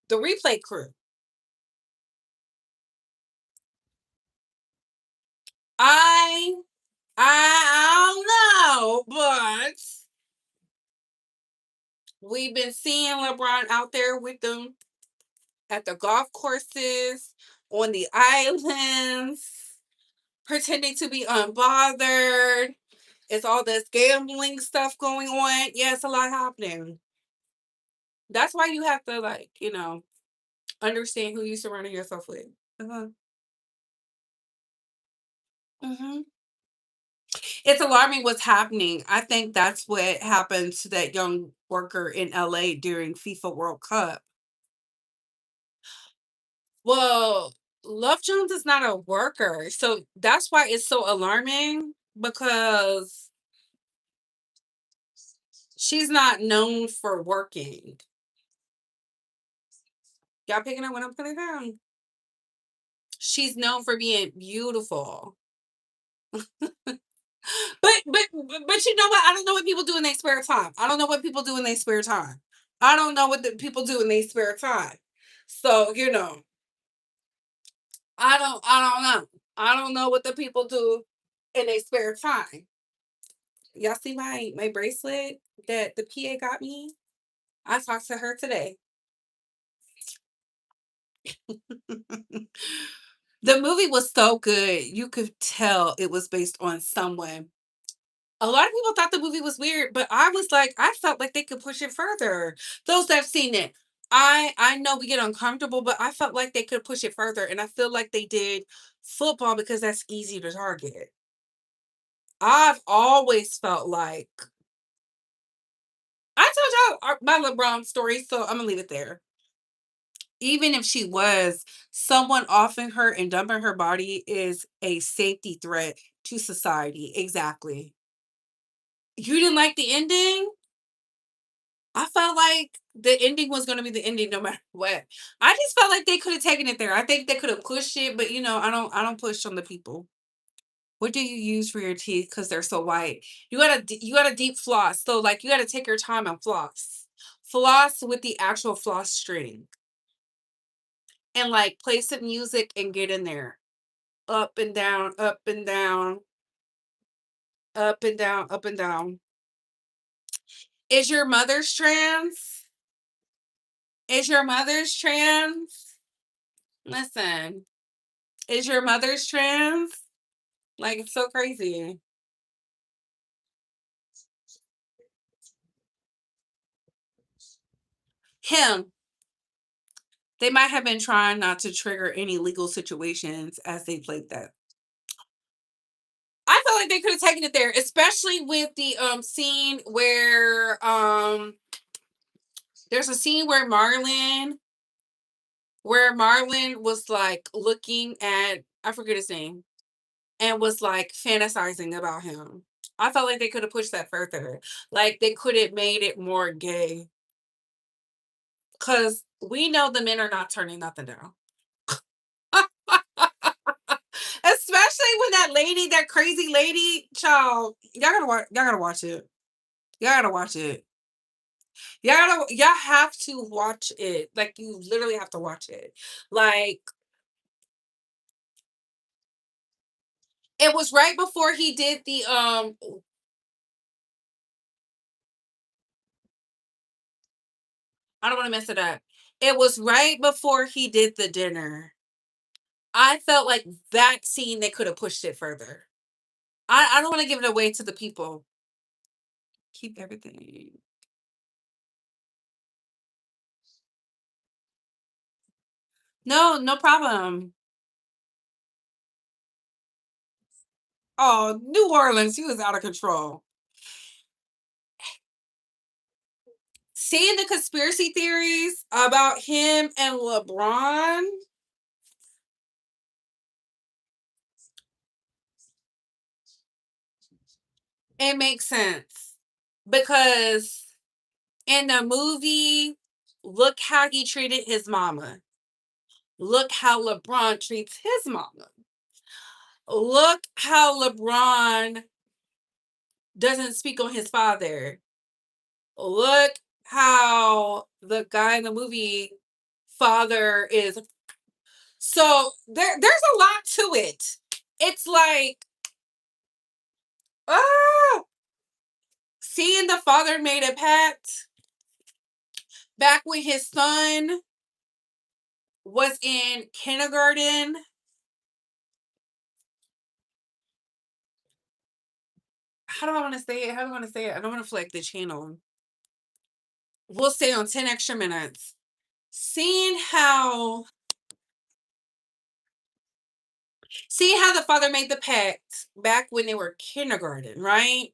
the replay crew. I don't know, but we've been seeing LeBron out there with them at the golf courses, on the islands, pretending to be unbothered. It's all this gambling stuff going on. Yeah, it's a lot happening. That's why you have to, like, understand who you surrounding yourself with. Uh-huh. Hmm. It's alarming what's happening. I think that's what happened to that young worker in LA during FIFA World Cup. Well, Love Jones is not a worker. So that's why it's so alarming, because she's not known for working. Y'all picking up what I'm putting down? She's known for being beautiful. But you know what? I don't know what people do in their spare time. I don't know what people do in their spare time. I don't know what the people do in their spare time. So, I don't know. I don't know what the people do in their spare time. Y'all see my bracelet that the PA got me? I talked to her today. The movie was so good. You could tell it was based on someone. A lot of people thought the movie was weird, but I was like, I felt like they could push it further. Those that have seen it, I know we get uncomfortable, but I felt like they could push it further, and I feel like they did football because that's easy to target. I've always felt like I told y'all my LeBron story, so I'm gonna leave it there. Even if she was, someone offing her and dumping her body is a safety threat to society. Exactly. You didn't like the ending? I felt like the ending was gonna be the ending no matter what. I just felt like they could have taken it there. I think they could have pushed it, but I don't push on the people. What do you use for your teeth because they're so white? You gotta deep floss. So like you gotta take your time and floss. Floss with the actual floss string and like play some music and get in there. Up and down, up and down, up and down, up and down. Is your mother's trans? Is your mother's trans? Listen, is your mother's trans? Like, it's so crazy. Him, they might have been trying not to trigger any legal situations as they played that. I felt like they could have taken it there, especially with the scene where there's a scene where Marlon was like looking at, I forget his name, and was like fantasizing about him. I felt like they could have pushed that further. Like they could have made it more gay. Cause we know the men are not turning nothing down. Especially when that lady, that crazy lady, child, y'all gotta watch it. Y'all gotta watch it. Y'all have to watch it. Like you literally have to watch it. Like it was right before he did the I don't want to mess it up. It was right before he did the dinner. I felt like that scene they could have pushed it further. I don't want to give it away to the people. Keep everything. No, no problem. Oh, New Orleans, he was out of control. Seeing the conspiracy theories about him and LeBron, it makes sense. Because in the movie, look how he treated his mama. Look how LeBron treats his mama. Look how LeBron doesn't speak on his father. Look how the guy in the movie father is. So there's a lot to it. It's like Oh, seeing the father made a pact back when his son was in kindergarten. How do I want to say it? How do I want to say it? I don't want to flag the channel. We'll stay on 10 extra minutes. Seeing how seeing how the father made the pact back when they were kindergarten, right?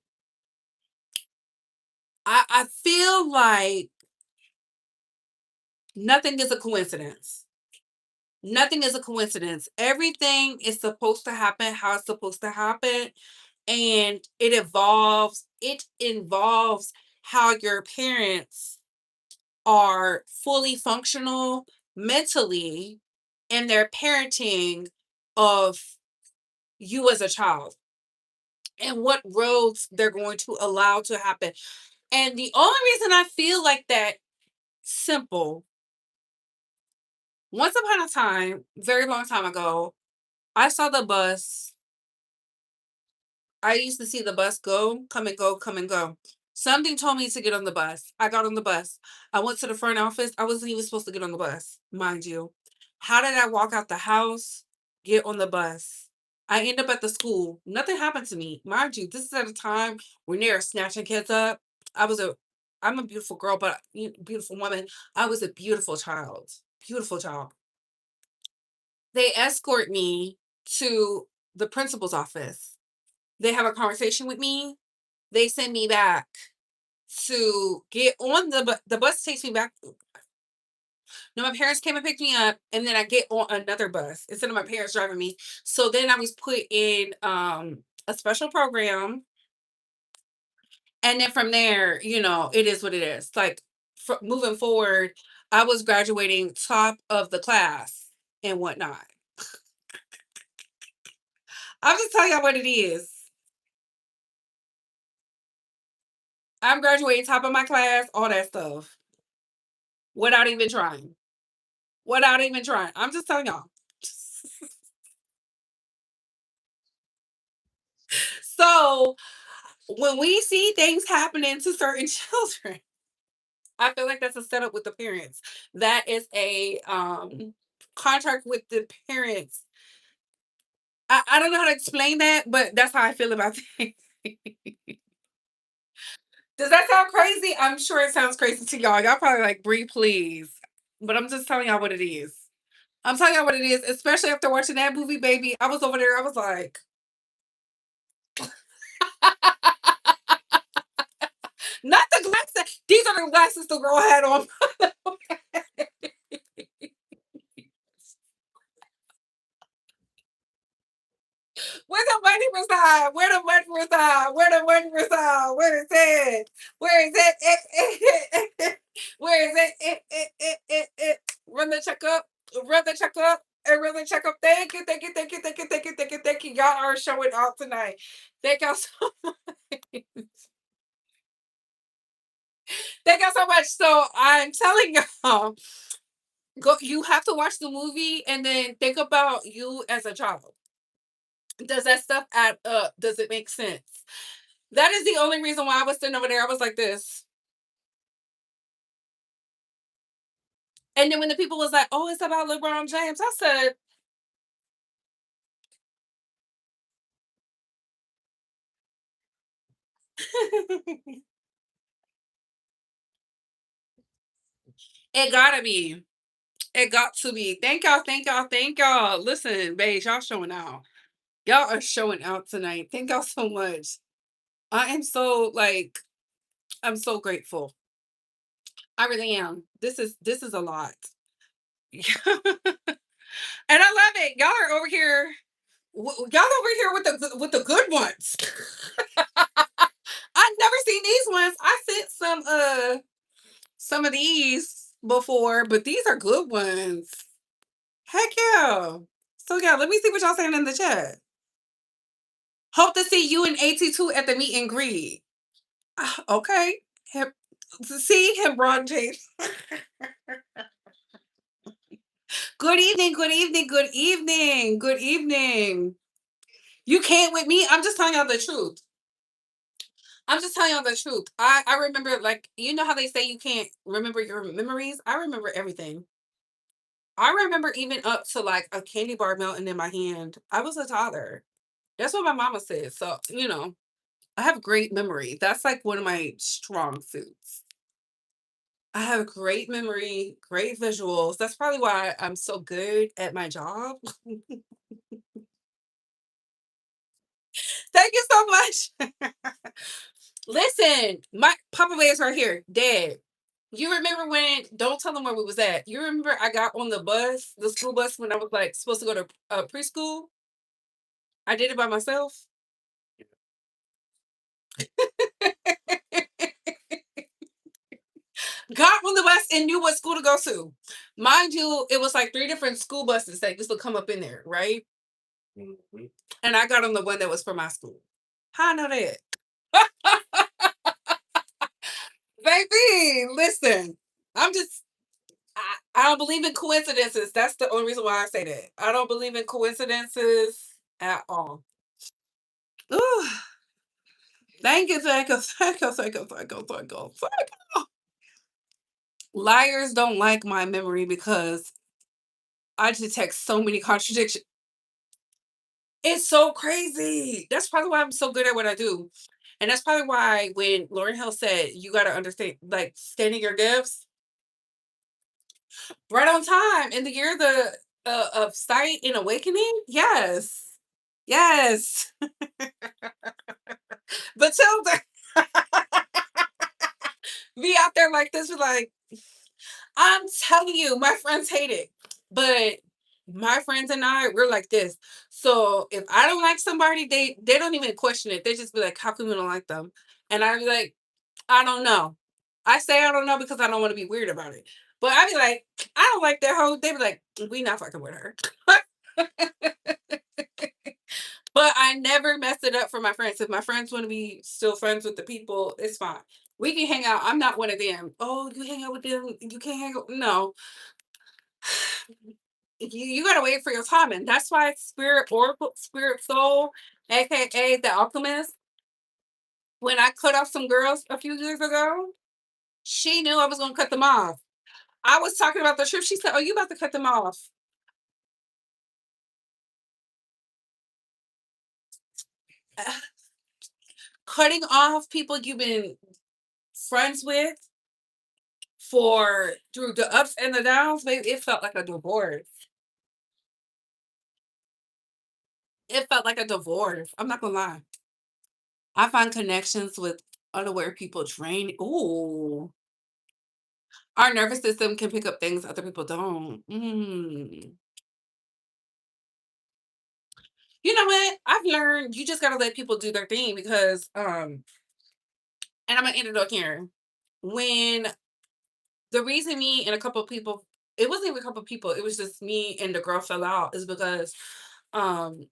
I feel like nothing is a coincidence. Nothing is a coincidence. Everything is supposed to happen how it's supposed to happen. And it involves how your parents are fully functional mentally in their parenting of you as a child and what roads they're going to allow to happen. And the only reason I feel like that simple, once upon a time, very long time ago, I saw the bus. I used to see the bus go, come and go, come and go. Something told me to get on the bus. I got on the bus. I went to the front office. I wasn't even supposed to get on the bus, mind you. How did I walk out the house, get on the bus? I end up at the school. Nothing happened to me. Mind you, this is at a time when they are snatching kids up. I was a I'm a beautiful girl, but beautiful woman. I was a beautiful child. Beautiful child. They escort me to the principal's office. They have a conversation with me. They send me back to get on the bus takes me back. No, my parents came and picked me up, and then I get on another bus instead of my parents driving me. So then I was put in a special program, and then from there, it is what it is. Like moving forward, I was graduating top of the class and whatnot. I'm just telling y'all what it is. I'm graduating top of my class, all that stuff, without even trying. Without even trying. I'm just telling y'all. So when we see things happening to certain children, I feel like that's a setup with the parents. That is a contract with the parents. I don't know how to explain that, but that's how I feel about things. Does that sound crazy? I'm sure it sounds crazy to y'all. Y'all probably like, breathe, please. But I'm just telling y'all what it is. I'm telling y'all what it is, especially after watching that movie, baby. I was over there, I was like, not the glasses. These are the glasses the girl had on. Where the money reside? Where the money reside? Where the money reside? Where is it? Where is it? Where is it? Run the check up. Run the check up. And run the check up. Thank you. Thank you. Thank you. Thank you. Thank you. Thank you. Thank you. Y'all are showing out tonight. Thank y'all so thank y'all so much. So I'm telling y'all, go you have to watch the movie and then think about you as a child. Does that stuff add up? Does it make sense? That is the only reason why I was sitting over there. I was like this. And then when the people was like, "Oh, it's about LeBron James," I said, "It gotta be. It got to be." Thank y'all. Thank y'all. Thank y'all. Listen, babes, y'all showing out. Y'all are showing out tonight. Thank y'all so much. I am so like, I'm so grateful. I really am. This is a lot. And I love it. Y'all are over here. Y'all over here with the good ones. I've never seen these ones. I sent some of these before, but these are good ones. Heck yeah. So yeah, let me see what y'all saying in the chat. Hope to see you and AT2 at the meet and greet. Ah, okay. Him, see him, Ron James. Good evening, good evening, good evening, good evening. You can't with me. I'm just telling y'all the truth. I'm just telling you the truth. I remember, like, you know how they say you can't remember your memories? I remember everything. I remember even up to like a candy bar melting in my hand. I was a toddler. That's what my mama said. So, I have great memory. That's like one of my strong suits. I have great memory, great visuals. That's probably why I'm so good at my job. Thank you so much. Listen, my Papa Bear's right here, dead. You remember when? Don't tell them where we was at. You remember I got on the bus, the school bus, when I was like supposed to go to preschool. I did it by myself. Got on the bus and knew what school to go to. Mind you, it was like three different school buses that used to come up in there, right? Mhm. And I got on the one that was for my school. How I know that? Baby, listen. I'm just I don't believe in coincidences. That's the only reason why I say that. I don't believe in coincidences at all. Ooh, thank you, thank you, thank you, thank you, thank you, thank you, thank you. Liars don't like my memory because I detect so many contradictions. It's so crazy. That's probably why I'm so good at what I do. And that's probably why when Lauren Hill said you gotta understand, like, standing your gifts, right on time in the year of sight and awakening. Yes, yes. But tell them be out there like this, like, I'm telling you, my friends hate it, but my friends and I, we're like this. So if I don't like somebody, they don't even question it. They just be like, "How come you don't like them?" And I be like, "I don't know." I say I don't know because I don't want to be weird about it. But I be like, "I don't like that hoe." They be like, "We not fucking with her." But I never mess it up for my friends. If my friends want to be still friends with the people, it's fine. We can hang out. I'm not one of them. Oh, you hang out with them. You can't hang out. No, you gotta wait for your time, and that's why Spirit Oracle, Spirit Soul, aka the Alchemist. When I cut off some girls a few years ago, she knew I was gonna cut them off. I was talking about the trip. She said, "Oh, you about to cut them off?" Cutting off people you've been friends with for through the ups and the downs, baby, it felt like a divorce. It felt like a divorce. I'm not gonna lie. I find connections with unaware people drain. Ooh, our nervous system can pick up things other people don't. You know what? I've learned you just gotta let people do their thing because and I'm gonna end it up here. When the reason me and a couple of people, it wasn't even a couple of people, it was just me and the girl fell out is because um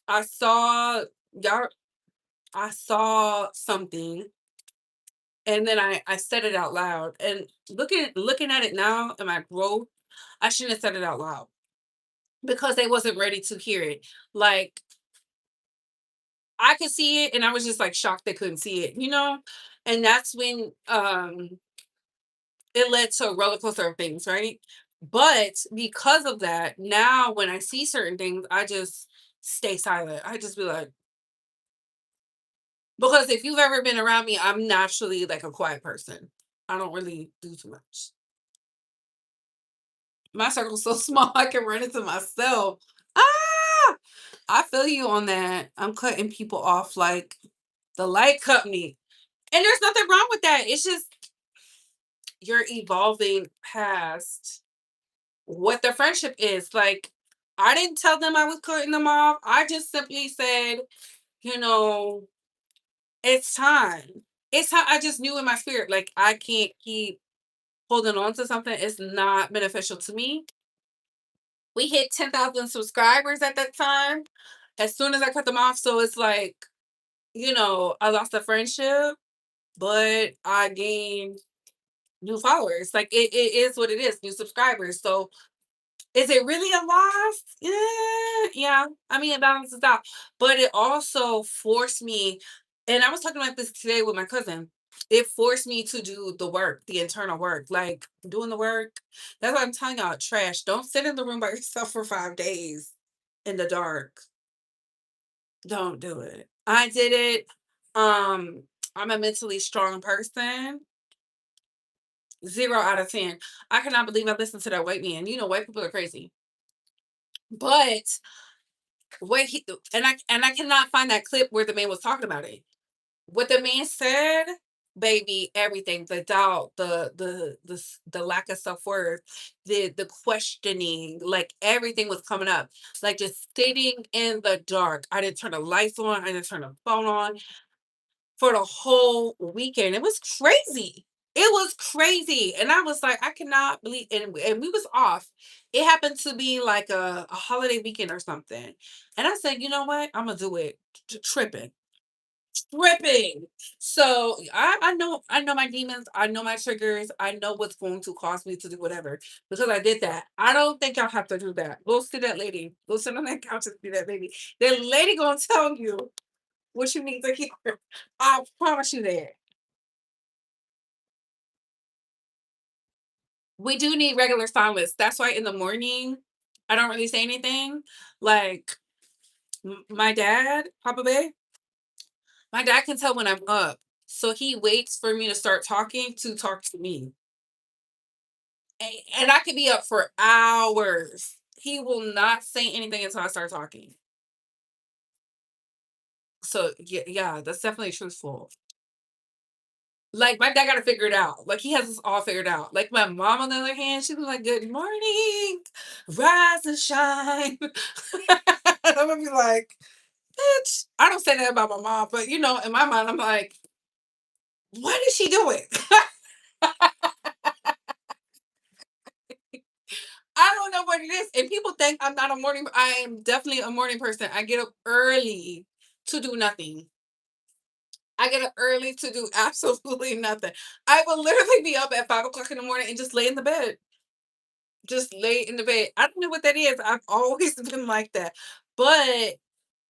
I saw y'all I saw something and then I said it out loud. And looking at it now and my growth, I shouldn't have said it out loud because they wasn't ready to hear it. Like I could see it and I was just like shocked they couldn't see it, you know? And that's when it led to a roller coaster of things, right? But because of that, now when I see certain things, I just stay silent. I just be like, because if you've ever been around me, I'm naturally like a quiet person. I don't really do too much. My circle's so small, I can run into myself. Ah, I feel you on that. I'm cutting people off like the light company. And there's nothing wrong with that. It's just you're evolving past what the friendship is. Like, I didn't tell them I was cutting them off. I just simply said, you know, it's time. It's time. I just knew in my spirit, like, I can't keep holding on to something. It's not beneficial to me. We hit 10,000 subscribers at that time as soon as I cut them off. So it's like, I lost a friendship, but I gained new followers. Like it is what it is, new subscribers. So is it really a loss? Yeah, yeah. I mean, it balances out, but it also forced me. And I was talking about this today with my cousin. It forced me to do the work, the internal work, like doing the work. That's what I'm telling y'all. Trash. Don't sit in the room by yourself for 5 days in the dark. Don't do it. I did it. Um, I'm a mentally strong person. 0 out of 10. I cannot believe I listened to that white man. You know, white people are crazy. But what he and I cannot find that clip where the man was talking about it. What the man said, baby, everything, the doubt, the lack of self-worth, the questioning, like everything was coming up. Like just sitting in the dark. I didn't turn the lights on, I didn't turn the phone on for the whole weekend. It was crazy. It was crazy. And I was like, I cannot believe and we was off. It happened to be like a holiday weekend or something. And I said, you know what? I'm gonna do it. Tripping. Tripping. So I know my demons, I know my triggers, I know what's going to cause me to do whatever because I did that. I don't think y'all have to do that. Go see that lady. Go sit on that couch and see that lady. That lady gonna tell you what you need to hear. I promise you that. We do need regular silence. That's why in the morning I don't really say anything. Like my dad, Papa Bear, my dad can tell when I'm up. So he waits for me to start talking to talk to me. And I could be up for hours. He will not say anything until I start talking. So yeah, that's definitely truthful. Like my dad got to figure it out. Like he has this all figured out. Like my mom, on the other hand, she was like, "Good morning, rise and shine." I'm gonna be like, "Bitch," I don't say that about my mom, but you know, in my mind, I'm like, "What is she doing?" I don't know what it is. And people think I'm not a morning. I am definitely a morning person. I get up early to do nothing. I get up early to do absolutely nothing. I will literally be up at 5 o'clock in the morning and just lay in the bed. Just lay in the bed. I don't know what that is. I've always been like that. But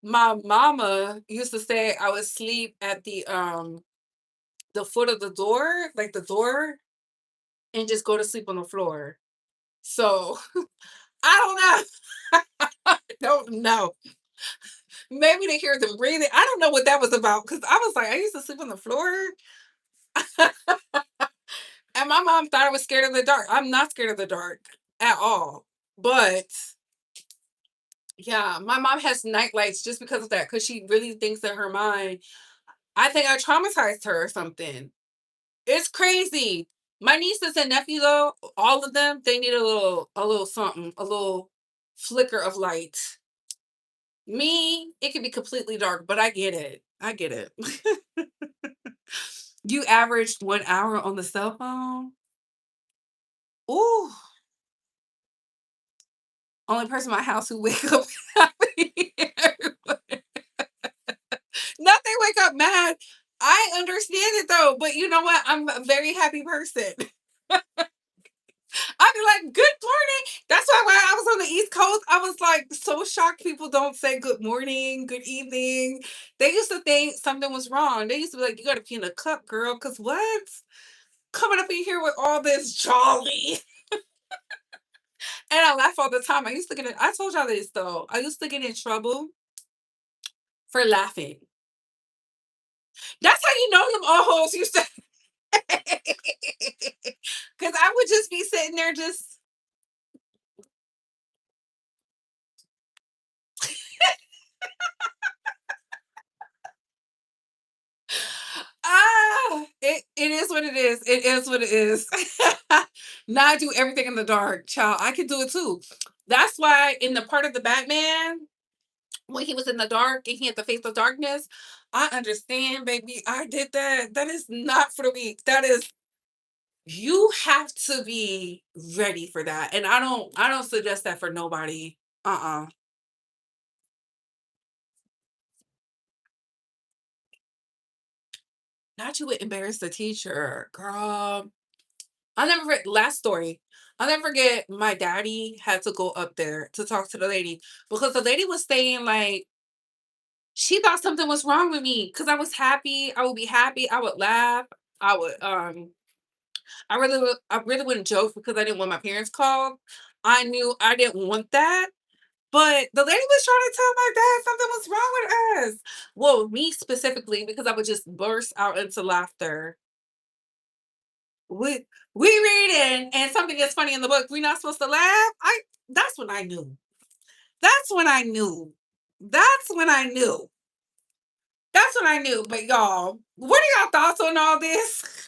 my mama used to say I would sleep at the foot of the door, like the door, and just go to sleep on the floor. So I don't know. I don't know. Maybe to hear the breathing. I don't know what that was about because I was like, I used to sleep on the floor. And my mom thought I was scared of the dark. I'm not scared of the dark at all. But yeah, my mom has night lights just because of that, because she really thinks in her mind, I think I traumatized her or something. It's crazy. My nieces and nephews, though, all of them, they need a little something, a little flicker of light. Me, it could be completely dark, but I get it. I get it. You averaged 1 hour on the cell phone? Ooh, only person in my house who wake up happy. Not they wake up mad. I understand it though, but you know what? I'm a very happy person. I'd be like, "Good morning." That's why when I was on the East Coast, I was like so shocked people don't say good morning, good evening. They used to think something was wrong. They used to be like, "You got to pee in a cup, girl," because what? Coming up in here with all this jolly. And I laugh all the time. I told y'all this though. I used to get in trouble for laughing. That's how you know them all hoes used to. Because I would just be sitting there just, it is what it is. It is what it is. Now I do everything in the dark, child. I can do it too. That's why in the part of the Batman, when he was in the dark and he had to face the darkness, I understand, baby. I did that. That is not for the weak. That is, you have to be ready for that. And I don't suggest that for nobody. Uh-uh. Not you would embarrass the teacher, girl. I'll never forget last story. I'll never forget my daddy had to go up there to talk to the lady because the lady was saying like She thought something was wrong with me because I was happy. I would be happy. I would laugh. I would I really wouldn't joke because I didn't want my parents called. I knew I didn't want that. But the lady was trying to tell my dad something was wrong with us. Well, me specifically, because I would just burst out into laughter. We reading and something gets funny in the book. We're not supposed to laugh. That's when I knew. That's when I knew. That's when I knew. That's when I knew. But y'all, what are y'all thoughts on all this?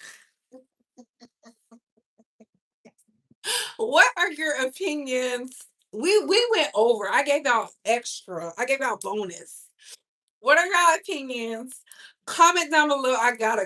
What are your opinions? We went over. I gave y'all extra. I gave y'all bonus. What are y'all opinions? Comment down below. I gotta